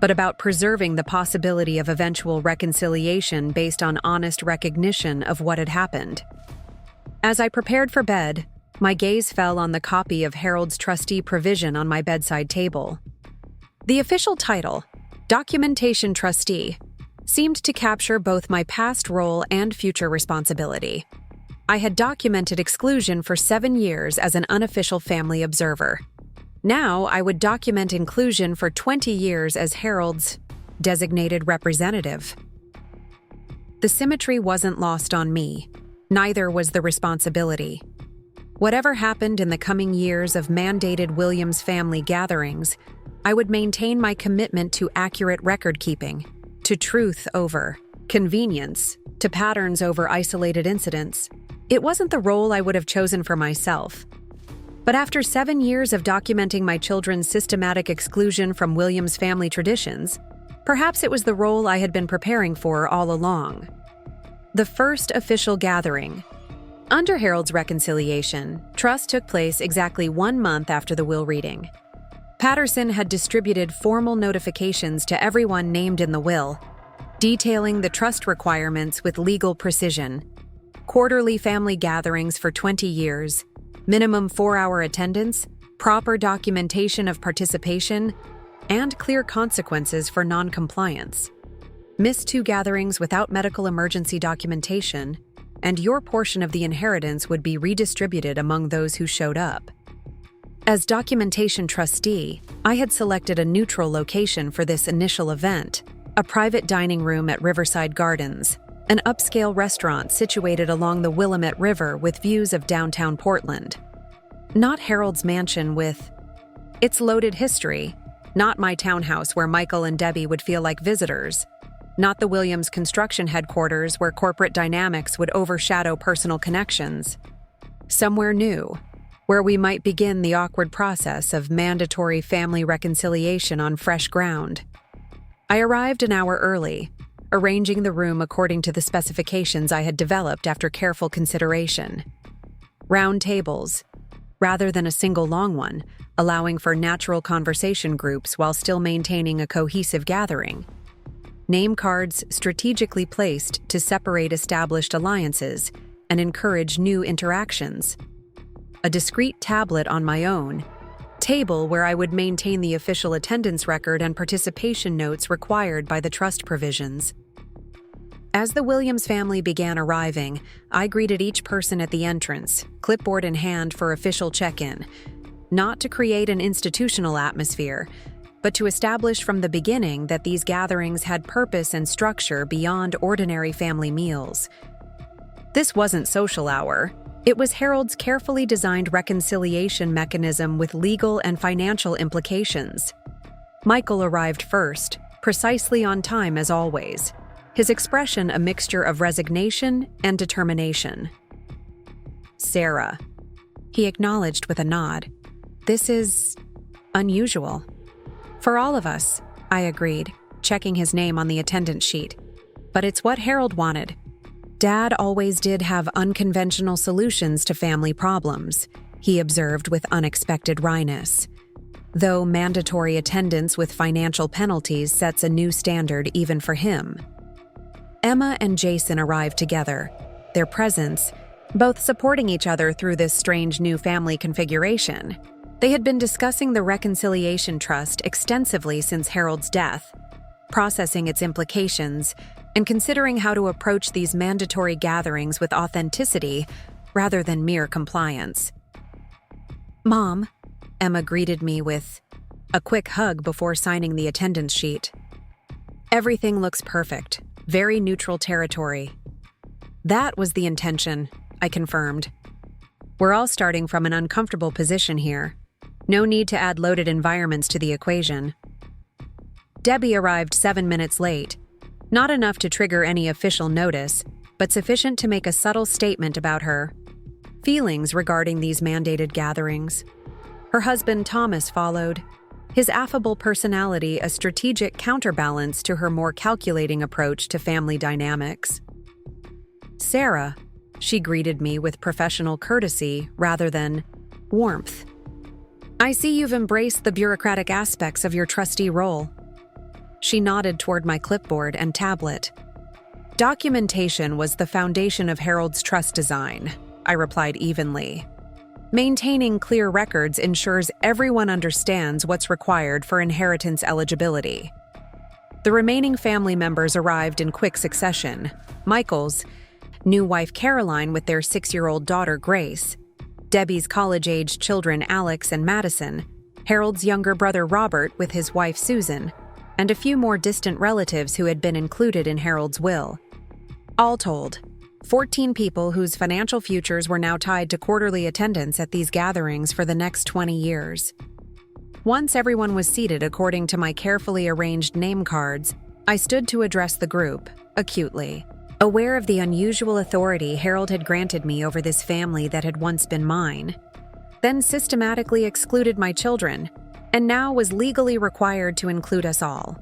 but about preserving the possibility of eventual reconciliation based on honest recognition of what had happened. As I prepared for bed, my gaze fell on the copy of Harold's trustee provision on my bedside table. The official title, Documentation Trustee, seemed to capture both my past role and future responsibility. I had documented exclusion for 7 years as an unofficial family observer. Now I would document inclusion for 20 years as Harold's designated representative. The symmetry wasn't lost on me. Neither was the responsibility. Whatever happened in the coming years of mandated Williams family gatherings, I would maintain my commitment to accurate record-keeping, to truth over convenience, to patterns over isolated incidents. It wasn't the role I would have chosen for myself. But after 7 years of documenting my children's systematic exclusion from Williams family traditions, perhaps it was the role I had been preparing for all along. The first official gathering. Under Harold's reconciliation, trust took place exactly 1 month after the will reading. Patterson had distributed formal notifications to everyone named in the will, detailing the trust requirements with legal precision. Quarterly family gatherings for 20 years, minimum 4-hour attendance, proper documentation of participation, and clear consequences for non-compliance. Miss 2 gatherings without medical emergency documentation, and your portion of the inheritance would be redistributed among those who showed up. As documentation trustee, I had selected a neutral location for this initial event, a private dining room at Riverside Gardens, an upscale restaurant situated along the Willamette River with views of downtown Portland. Not Harold's mansion with its loaded history, not my townhouse where Michael and Debbie would feel like visitors, not the Williams construction headquarters where corporate dynamics would overshadow personal connections. Somewhere new, where we might begin the awkward process of mandatory family reconciliation on fresh ground. I arrived an hour early, arranging the room according to the specifications I had developed after careful consideration. Round tables, rather than a single long one, allowing for natural conversation groups while still maintaining a cohesive gathering. Name cards strategically placed to separate established alliances and encourage new interactions. A discrete tablet on my own, table where I would maintain the official attendance record and participation notes required by the trust provisions. As the Williams family began arriving, I greeted each person at the entrance, clipboard in hand for official check-in, not to create an institutional atmosphere, but to establish from the beginning that these gatherings had purpose and structure beyond ordinary family meals. This wasn't social hour. It was Harold's carefully designed reconciliation mechanism with legal and financial implications. Michael arrived first, precisely on time as always, his expression a mixture of resignation and determination. Sarah, he acknowledged with a nod. This is unusual. For all of us, I agreed, checking his name on the attendance sheet. But it's what Harold wanted. Dad always did have unconventional solutions to family problems, he observed with unexpected wryness. Though mandatory attendance with financial penalties sets a new standard even for him. Emma and Jason arrived together, their presence, both supporting each other through this strange new family configuration. They had been discussing the Reconciliation Trust extensively since Harold's death, processing its implications, and considering how to approach these mandatory gatherings with authenticity rather than mere compliance. Mom, Emma greeted me with a quick hug before signing the attendance sheet. Everything looks perfect, very neutral territory. That was the intention, I confirmed. We're all starting from an uncomfortable position here. No need to add loaded environments to the equation. Debbie arrived 7 minutes late. Not enough to trigger any official notice, but sufficient to make a subtle statement about her feelings regarding these mandated gatherings. Her husband Thomas followed, his affable personality a strategic counterbalance to her more calculating approach to family dynamics. "Sarah," she greeted me with professional courtesy rather than warmth. "I see you've embraced the bureaucratic aspects of your trustee role." She nodded toward my clipboard and tablet. "Documentation was the foundation of Harold's trust design," I replied evenly. "Maintaining clear records ensures everyone understands what's required for inheritance eligibility." The remaining family members arrived in quick succession. Michael's new wife Caroline with their 6-year-old daughter Grace, Debbie's college-aged children Alex and Madison, Harold's younger brother Robert with his wife Susan, and a few more distant relatives who had been included in Harold's will. All told, 14 people whose financial futures were now tied to quarterly attendance at these gatherings for the next 20 years. Once everyone was seated according to my carefully arranged name cards, I stood to address the group, acutely, aware of the unusual authority Harold had granted me over this family that had once been mine, then systematically excluded my children, and now was legally required to include us all.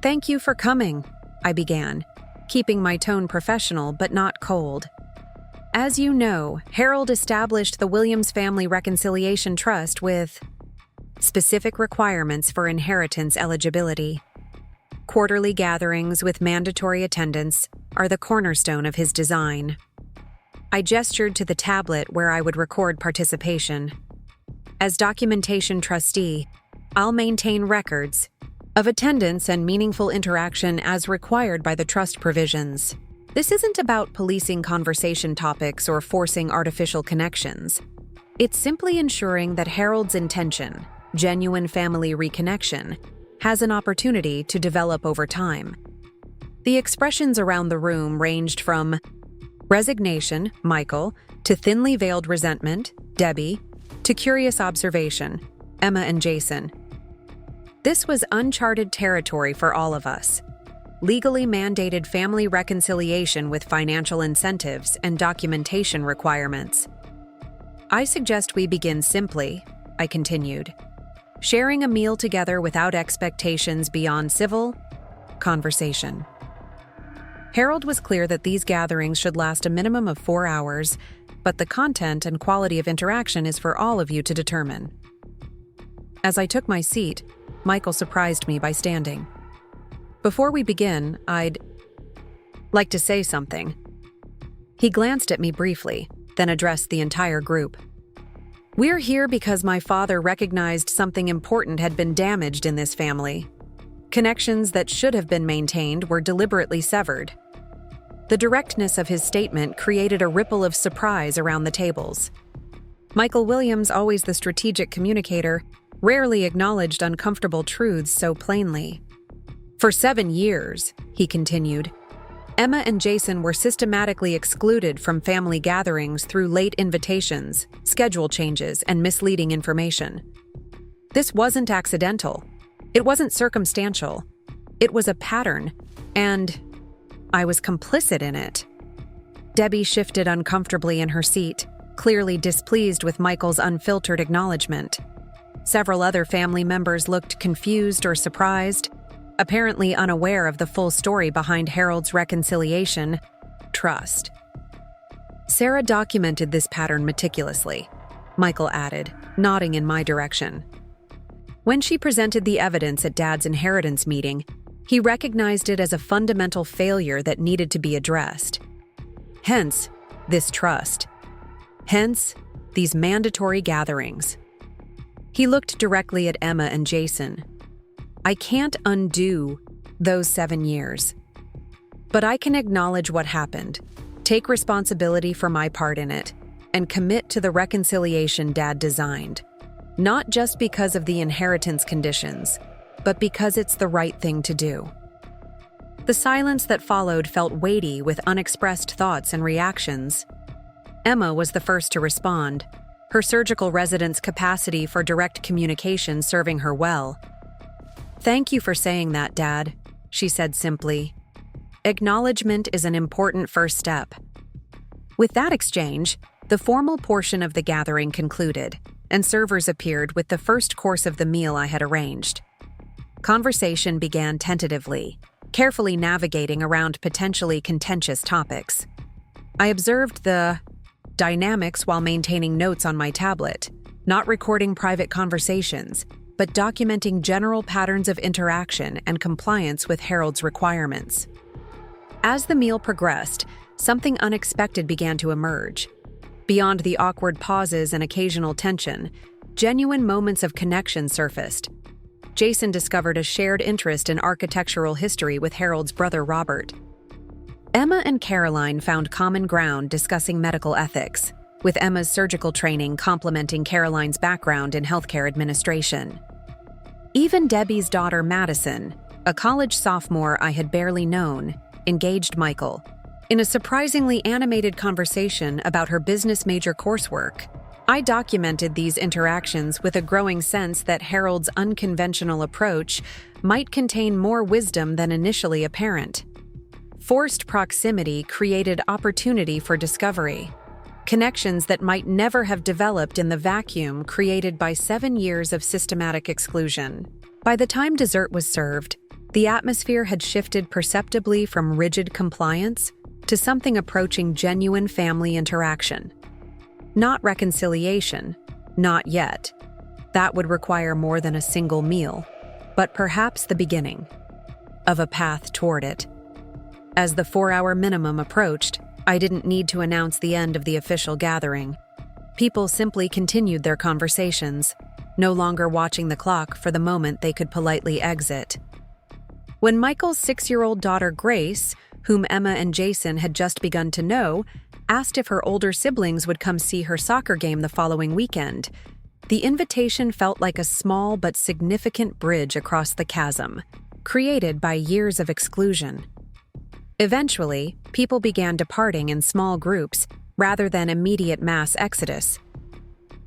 "Thank you for coming," I began, keeping my tone professional but not cold. "As you know, Harold established the Williams Family Reconciliation Trust with specific requirements for inheritance eligibility. Quarterly gatherings with mandatory attendance are the cornerstone of his design." I gestured to the tablet where I would record participation. "As documentation trustee, I'll maintain records of attendance and meaningful interaction as required by the trust provisions. This isn't about policing conversation topics or forcing artificial connections. It's simply ensuring that Harold's intention, genuine family reconnection, has an opportunity to develop over time." The expressions around the room ranged from resignation, Michael, to thinly veiled resentment, Debbie, to curious observation, Emma and Jason. This was uncharted territory for all of us. Legally mandated family reconciliation with financial incentives and documentation requirements. "I suggest we begin simply," I continued, "sharing a meal together without expectations beyond civil conversation." Harold was clear that these gatherings should last a minimum of 4 hours, but the content and quality of interaction is for all of you to determine. As I took my seat, Michael surprised me by standing. "Before we begin, I'd like to say something." He glanced at me briefly, then addressed the entire group. "We're here because my father recognized something important had been damaged in this family. Connections that should have been maintained were deliberately severed." The directness of his statement created a ripple of surprise around the tables. Michael Williams, always the strategic communicator, rarely acknowledged uncomfortable truths so plainly. "For 7 years," he continued, "Emma and Jason were systematically excluded from family gatherings through late invitations, schedule changes, and misleading information. This wasn't accidental. It wasn't circumstantial. It was a pattern, and I was complicit in it." Debbie shifted uncomfortably in her seat, clearly displeased with Michael's unfiltered acknowledgement. Several other family members looked confused or surprised, apparently unaware of the full story behind Harold's reconciliation trust. "Sarah documented this pattern meticulously," Michael added, nodding in my direction. "When she presented the evidence at Dad's inheritance meeting, he recognized it as a fundamental failure that needed to be addressed. Hence, this trust. Hence, these mandatory gatherings." He looked directly at Emma and Jason. "I can't undo those 7 years. But I can acknowledge what happened, take responsibility for my part in it, and commit to the reconciliation Dad designed. Not just because of the inheritance conditions, but because it's the right thing to do." The silence that followed felt weighty with unexpressed thoughts and reactions. Emma was the first to respond, her surgical resident's capacity for direct communication serving her well. "Thank you for saying that, Dad," she said simply. "Acknowledgement is an important first step." With that exchange, the formal portion of the gathering concluded, and servers appeared with the first course of the meal I had arranged. Conversation began tentatively, carefully navigating around potentially contentious topics. I observed the dynamics while maintaining notes on my tablet, not recording private conversations, but documenting general patterns of interaction and compliance with Harold's requirements. As the meal progressed, something unexpected began to emerge. Beyond the awkward pauses and occasional tension, genuine moments of connection surfaced. Jason discovered a shared interest in architectural history with Harold's brother Robert. Emma and Caroline found common ground discussing medical ethics, with Emma's surgical training complementing Caroline's background in healthcare administration. Even Debbie's daughter Madison, a college sophomore I had barely known, engaged Michael in a surprisingly animated conversation about her business major coursework. I documented these interactions with a growing sense that Harold's unconventional approach might contain more wisdom than initially apparent. Forced proximity created opportunity for discovery, connections that might never have developed in the vacuum created by 7 years of systematic exclusion. By the time dessert was served, the atmosphere had shifted perceptibly from rigid compliance to something approaching genuine family interaction. Not reconciliation, not yet. That would require more than a single meal, but perhaps the beginning of a path toward it. As the 4-hour minimum approached, I didn't need to announce the end of the official gathering. People simply continued their conversations, no longer watching the clock for the moment they could politely exit. When Michael's 6-year-old daughter Grace, whom Emma and Jason had just begun to know, asked if her older siblings would come see her soccer game the following weekend, the invitation felt like a small but significant bridge across the chasm, created by years of exclusion. Eventually, people began departing in small groups rather than immediate mass exodus.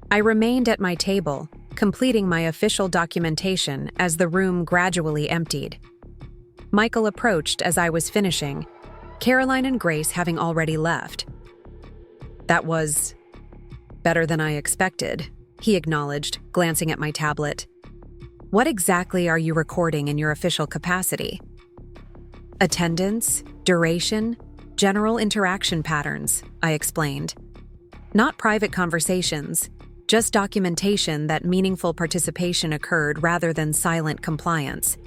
I remained at my table, completing my official documentation as the room gradually emptied. Michael approached as I was finishing, Caroline and Grace having already left. "That was better than I expected," he acknowledged, glancing at my tablet. "What exactly are you recording in your official capacity?" "Attendance, duration, general interaction patterns," I explained. "Not private conversations, just documentation that meaningful participation occurred rather than silent compliance."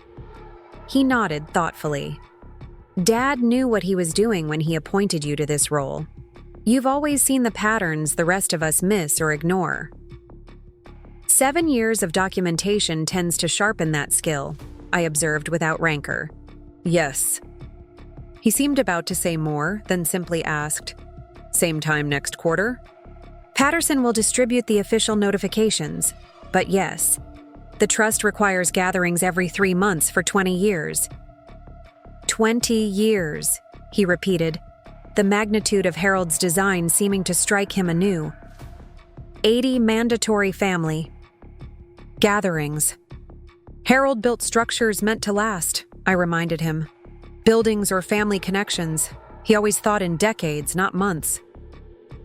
He nodded thoughtfully. "Dad knew what he was doing when he appointed you to this role. You've always seen the patterns the rest of us miss or ignore. 7 years of documentation tends to sharpen that skill," I observed without rancor. "Yes." He seemed about to say more, then simply asked, "Same time next quarter?" "Patterson will distribute the official notifications, but yes. The trust requires gatherings every 3 months for 20 years. 20 years, he repeated, the magnitude of Harold's design seeming to strike him anew. 80 mandatory family gatherings. Harold built structures meant to last, I reminded him. Buildings or family connections. He always thought in decades, not months.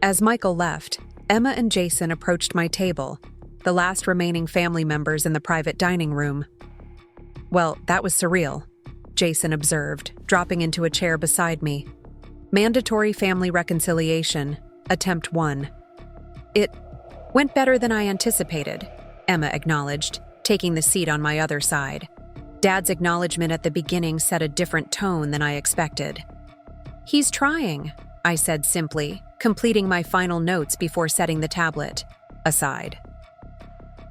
As Michael left, Emma and Jason approached my table, the last remaining family members in the private dining room. "Well, that was surreal," Jason observed, dropping into a chair beside me. "Mandatory family reconciliation, attempt 1. It went better than I anticipated," Emma acknowledged, taking the seat on my other side. Dad's acknowledgement at the beginning set a different tone than I expected. "He's trying," I said simply, completing my final notes before setting the tablet aside.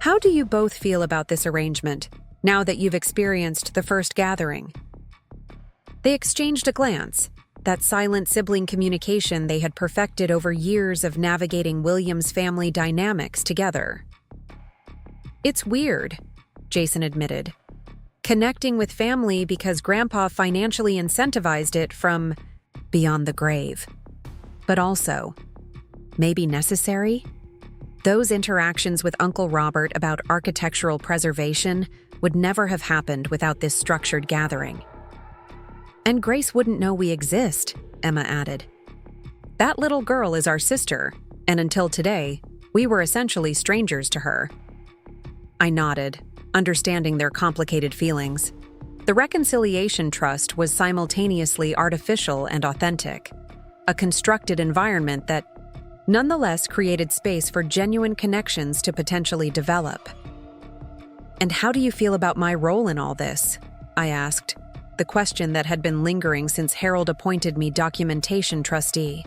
"How do you both feel about this arrangement, now that you've experienced the first gathering?" They exchanged a glance, that silent sibling communication they had perfected over years of navigating William's family dynamics together. "It's weird," Jason admitted. "Connecting with family because Grandpa financially incentivized it from beyond the grave. But also, maybe necessary? Those interactions with Uncle Robert about architectural preservation would never have happened without this structured gathering. And Grace wouldn't know we exist," Emma added. "That little girl is our sister, and until today, we were essentially strangers to her." I nodded, understanding their complicated feelings. The reconciliation trust was simultaneously artificial and authentic. a constructed environment that nonetheless created space for genuine connections to potentially develop. "And how do you feel about my role in all this?" I asked, the question that had been lingering since Harold appointed me documentation trustee.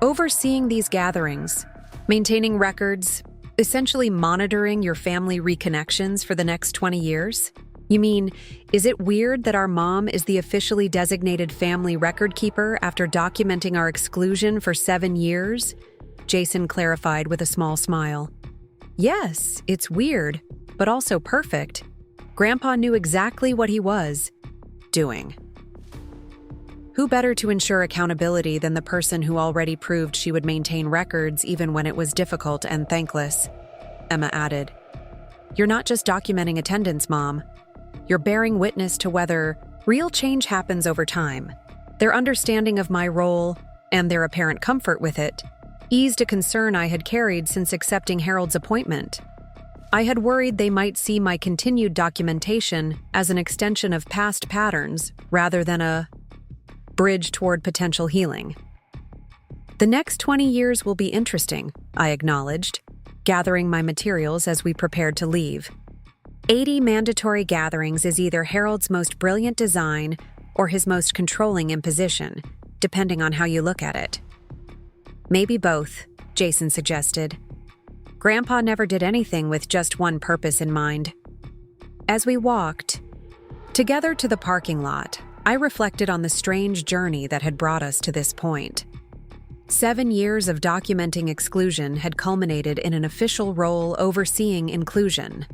"Overseeing these gatherings, maintaining records, essentially monitoring your family reconnections for the next 20 years? You mean, is it weird that our mom is the officially designated family record keeper after documenting our exclusion for 7 years?" Jason clarified with a small smile. "Yes, it's weird, but also perfect. Grandpa knew exactly what he was doing." Who better to ensure accountability than the person who already proved she would maintain records even when it was difficult and thankless? Emma added. "You're not just documenting attendance, Mom. You're bearing witness to whether real change happens over time." Their understanding of my role, and their apparent comfort with it, eased a concern I had carried since accepting Harold's appointment. I had worried they might see my continued documentation as an extension of past patterns rather than a bridge toward potential healing. "The next 20 years will be interesting," I acknowledged, gathering my materials as we prepared to leave. 80 mandatory gatherings is either Harold's most brilliant design or his most controlling imposition, depending on how you look at it. "Maybe both," Jason suggested. "Grandpa never did anything with just one purpose in mind." As we walked together to the parking lot, I reflected on the strange journey that had brought us to this point. 7 years of documenting exclusion had culminated in an official role overseeing inclusion.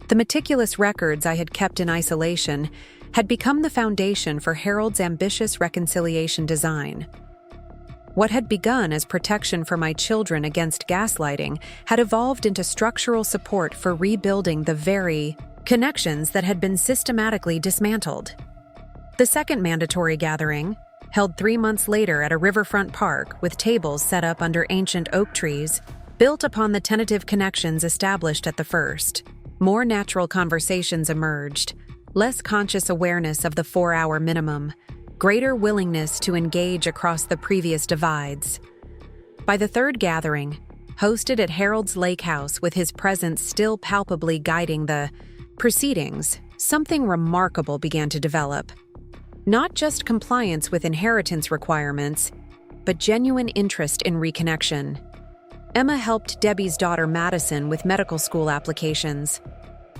The meticulous records I had kept in isolation had become the foundation for Harold's ambitious reconciliation design. What had begun as protection for my children against gaslighting had evolved into structural support for rebuilding the very connections that had been systematically dismantled. The second mandatory gathering, held 3 months later at a riverfront park with tables set up under ancient oak trees, built upon the tentative connections established at the first. More natural conversations emerged, less conscious awareness of the 4-hour minimum, greater willingness to engage across the previous divides. By the third gathering, hosted at Harold's lake house with his presence still palpably guiding the proceedings, something remarkable began to develop. Not just compliance with inheritance requirements, but genuine interest in reconnection. Emma helped Debbie's daughter Madison with medical school applications.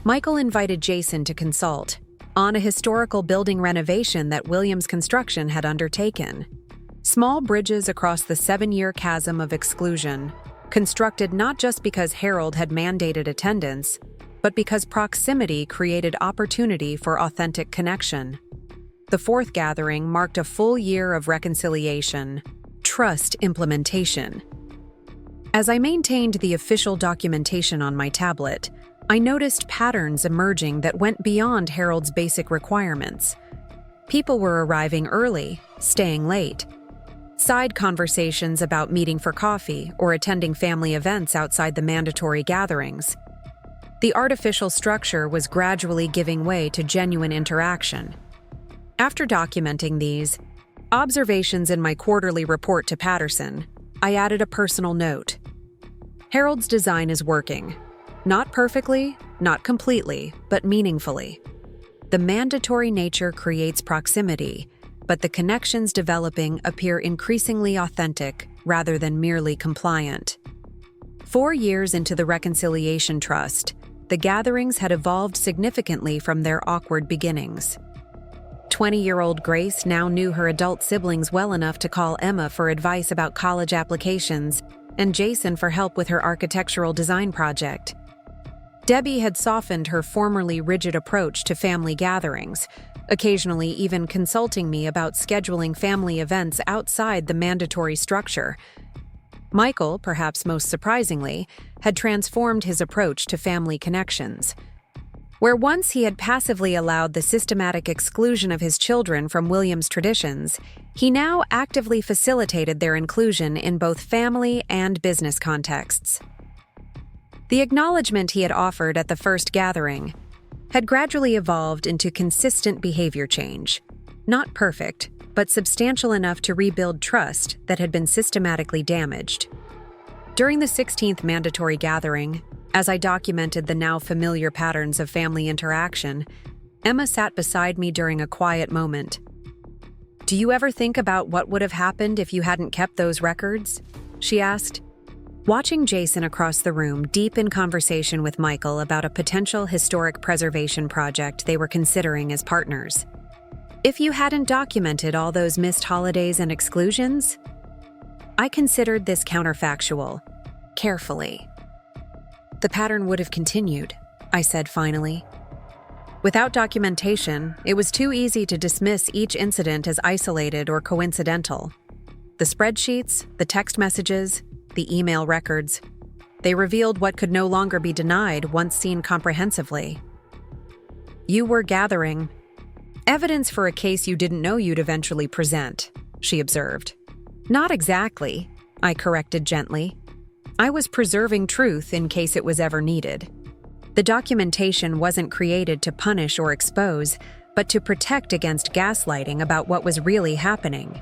Michael invited Jason to consult on a historical building renovation that Williams Construction had undertaken. Small bridges across the 7-year chasm of exclusion, constructed not just because Harold had mandated attendance, but because proximity created opportunity for authentic connection. The fourth gathering marked a full year of reconciliation, trust implementation. As I maintained the official documentation on my tablet, I noticed patterns emerging that went beyond Harold's basic requirements. People were arriving early, staying late. Side conversations about meeting for coffee or attending family events outside the mandatory gatherings. The artificial structure was gradually giving way to genuine interaction. After documenting these observations in my quarterly report to Patterson, I added a personal note. Harold's design is working. Not perfectly, not completely, but meaningfully. The mandatory nature creates proximity, but the connections developing appear increasingly authentic rather than merely compliant. 4 years into the Reconciliation Trust, the gatherings had evolved significantly from their awkward beginnings. 20-year-old Grace now knew her adult siblings well enough to call Emma for advice about college applications and Jason for help with her architectural design project. Debbie had softened her formerly rigid approach to family gatherings, occasionally even consulting me about scheduling family events outside the mandatory structure. Michael, perhaps most surprisingly, had transformed his approach to family connections. Where once he had passively allowed the systematic exclusion of his children from Williams' traditions, he now actively facilitated their inclusion in both family and business contexts. The acknowledgement he had offered at the first gathering had gradually evolved into consistent behavior change. Not perfect, but substantial enough to rebuild trust that had been systematically damaged. During the 16th mandatory gathering, as I documented the now familiar patterns of family interaction, Emma sat beside me during a quiet moment. "Do you ever think about what would have happened if you hadn't kept those records?" she asked. Watching Jason across the room, deep in conversation with Michael about a potential historic preservation project they were considering as partners. "If you hadn't documented all those missed holidays and exclusions?" I considered this counterfactual, carefully. "The pattern would have continued," I said finally. Without documentation, it was too easy to dismiss each incident as isolated or coincidental. The spreadsheets, the text messages, the email records, they revealed what could no longer be denied once seen comprehensively. "You were gathering evidence for a case you didn't know you'd eventually present," she observed. "Not exactly," I corrected gently. "I was preserving truth in case it was ever needed. The documentation wasn't created to punish or expose, but to protect against gaslighting about what was really happening."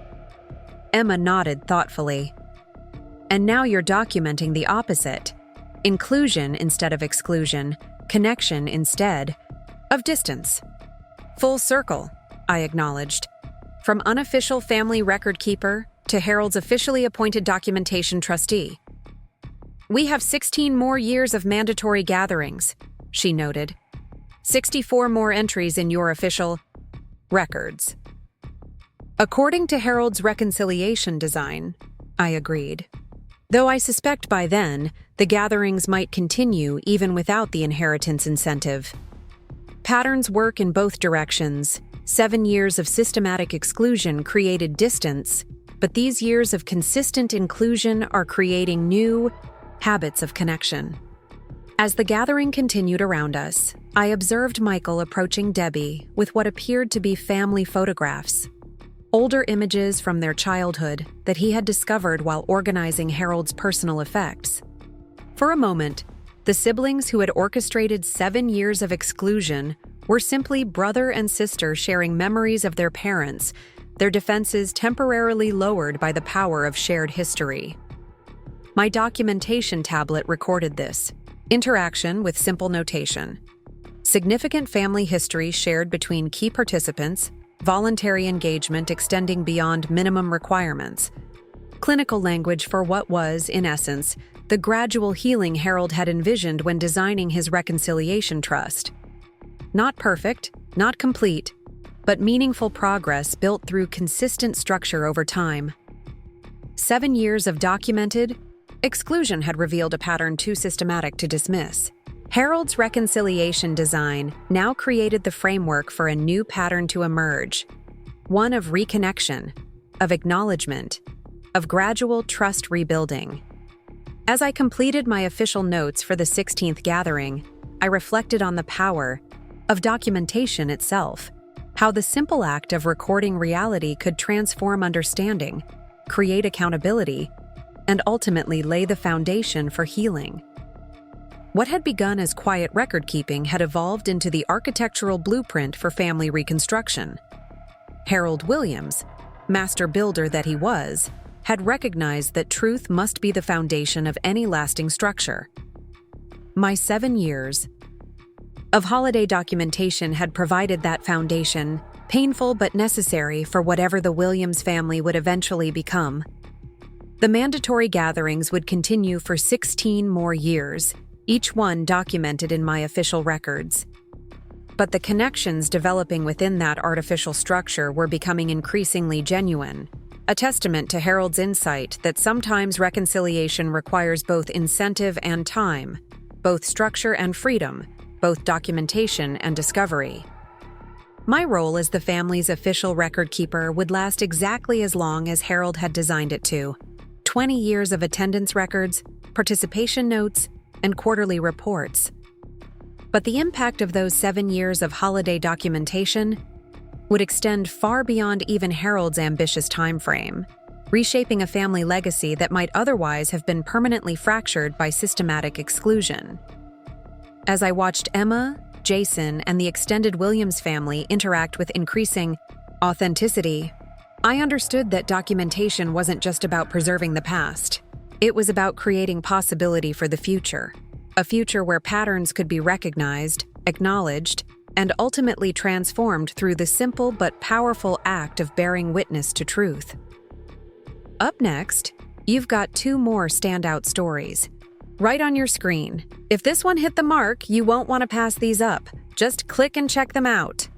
Emma nodded thoughtfully. "And now you're documenting the opposite. Inclusion instead of exclusion, connection instead of distance." "Full circle," I acknowledged. "From unofficial family record keeper to Harold's officially appointed documentation trustee." "We have 16 more years of mandatory gatherings," she noted. 64 more entries in your official records." "According to Harold's reconciliation design," I agreed. Though I suspect by then, the gatherings might continue even without the inheritance incentive. Patterns work in both directions. 7 years of systematic exclusion created distance, but these years of consistent inclusion are creating new habits of connection. As the gathering continued around us, I observed Michael approaching Debbie with what appeared to be family photographs. Older images from their childhood that he had discovered while organizing Harold's personal effects. For a moment, the siblings who had orchestrated 7 years of exclusion were simply brother and sister sharing memories of their parents, their defenses temporarily lowered by the power of shared history. My documentation tablet recorded this. Interaction with simple notation. Significant family history shared between key participants, voluntary engagement extending beyond minimum requirements. Clinical language for what was, in essence, the gradual healing Harold had envisioned when designing his reconciliation trust. Not perfect, not complete, but meaningful progress built through consistent structure over time. 7 years of documented exclusion had revealed a pattern too systematic to dismiss. Harold's reconciliation design now created the framework for a new pattern to emerge, one of reconnection, of acknowledgement, of gradual trust rebuilding. As I completed my official notes for the 16th gathering, I reflected on the power of documentation itself, how the simple act of recording reality could transform understanding, create accountability, and ultimately lay the foundation for healing. What had begun as quiet record-keeping had evolved into the architectural blueprint for family reconstruction. Harold Williams, master builder that he was, had recognized that truth must be the foundation of any lasting structure. My 7 years of holiday documentation had provided that foundation, painful but necessary for whatever the Williams family would eventually become. The mandatory gatherings would continue for 16 more years, each one documented in my official records. But the connections developing within that artificial structure were becoming increasingly genuine, a testament to Harold's insight that sometimes reconciliation requires both incentive and time, both structure and freedom, both documentation and discovery. My role as the family's official record keeper would last exactly as long as Harold had designed it to: 20 years of attendance records, participation notes, and quarterly reports. But the impact of those 7 years of holiday documentation would extend far beyond even Harold's ambitious timeframe, reshaping a family legacy that might otherwise have been permanently fractured by systematic exclusion. As I watched Emma, Jason, and the extended Williams family interact with increasing authenticity, I understood that documentation wasn't just about preserving the past. It was about creating possibility for the future, a future where patterns could be recognized, acknowledged, and ultimately transformed through the simple but powerful act of bearing witness to truth. Up next, you've got 2 more standout stories. Right on your screen. If this one hit the mark, you won't want to pass these up. Just click and check them out.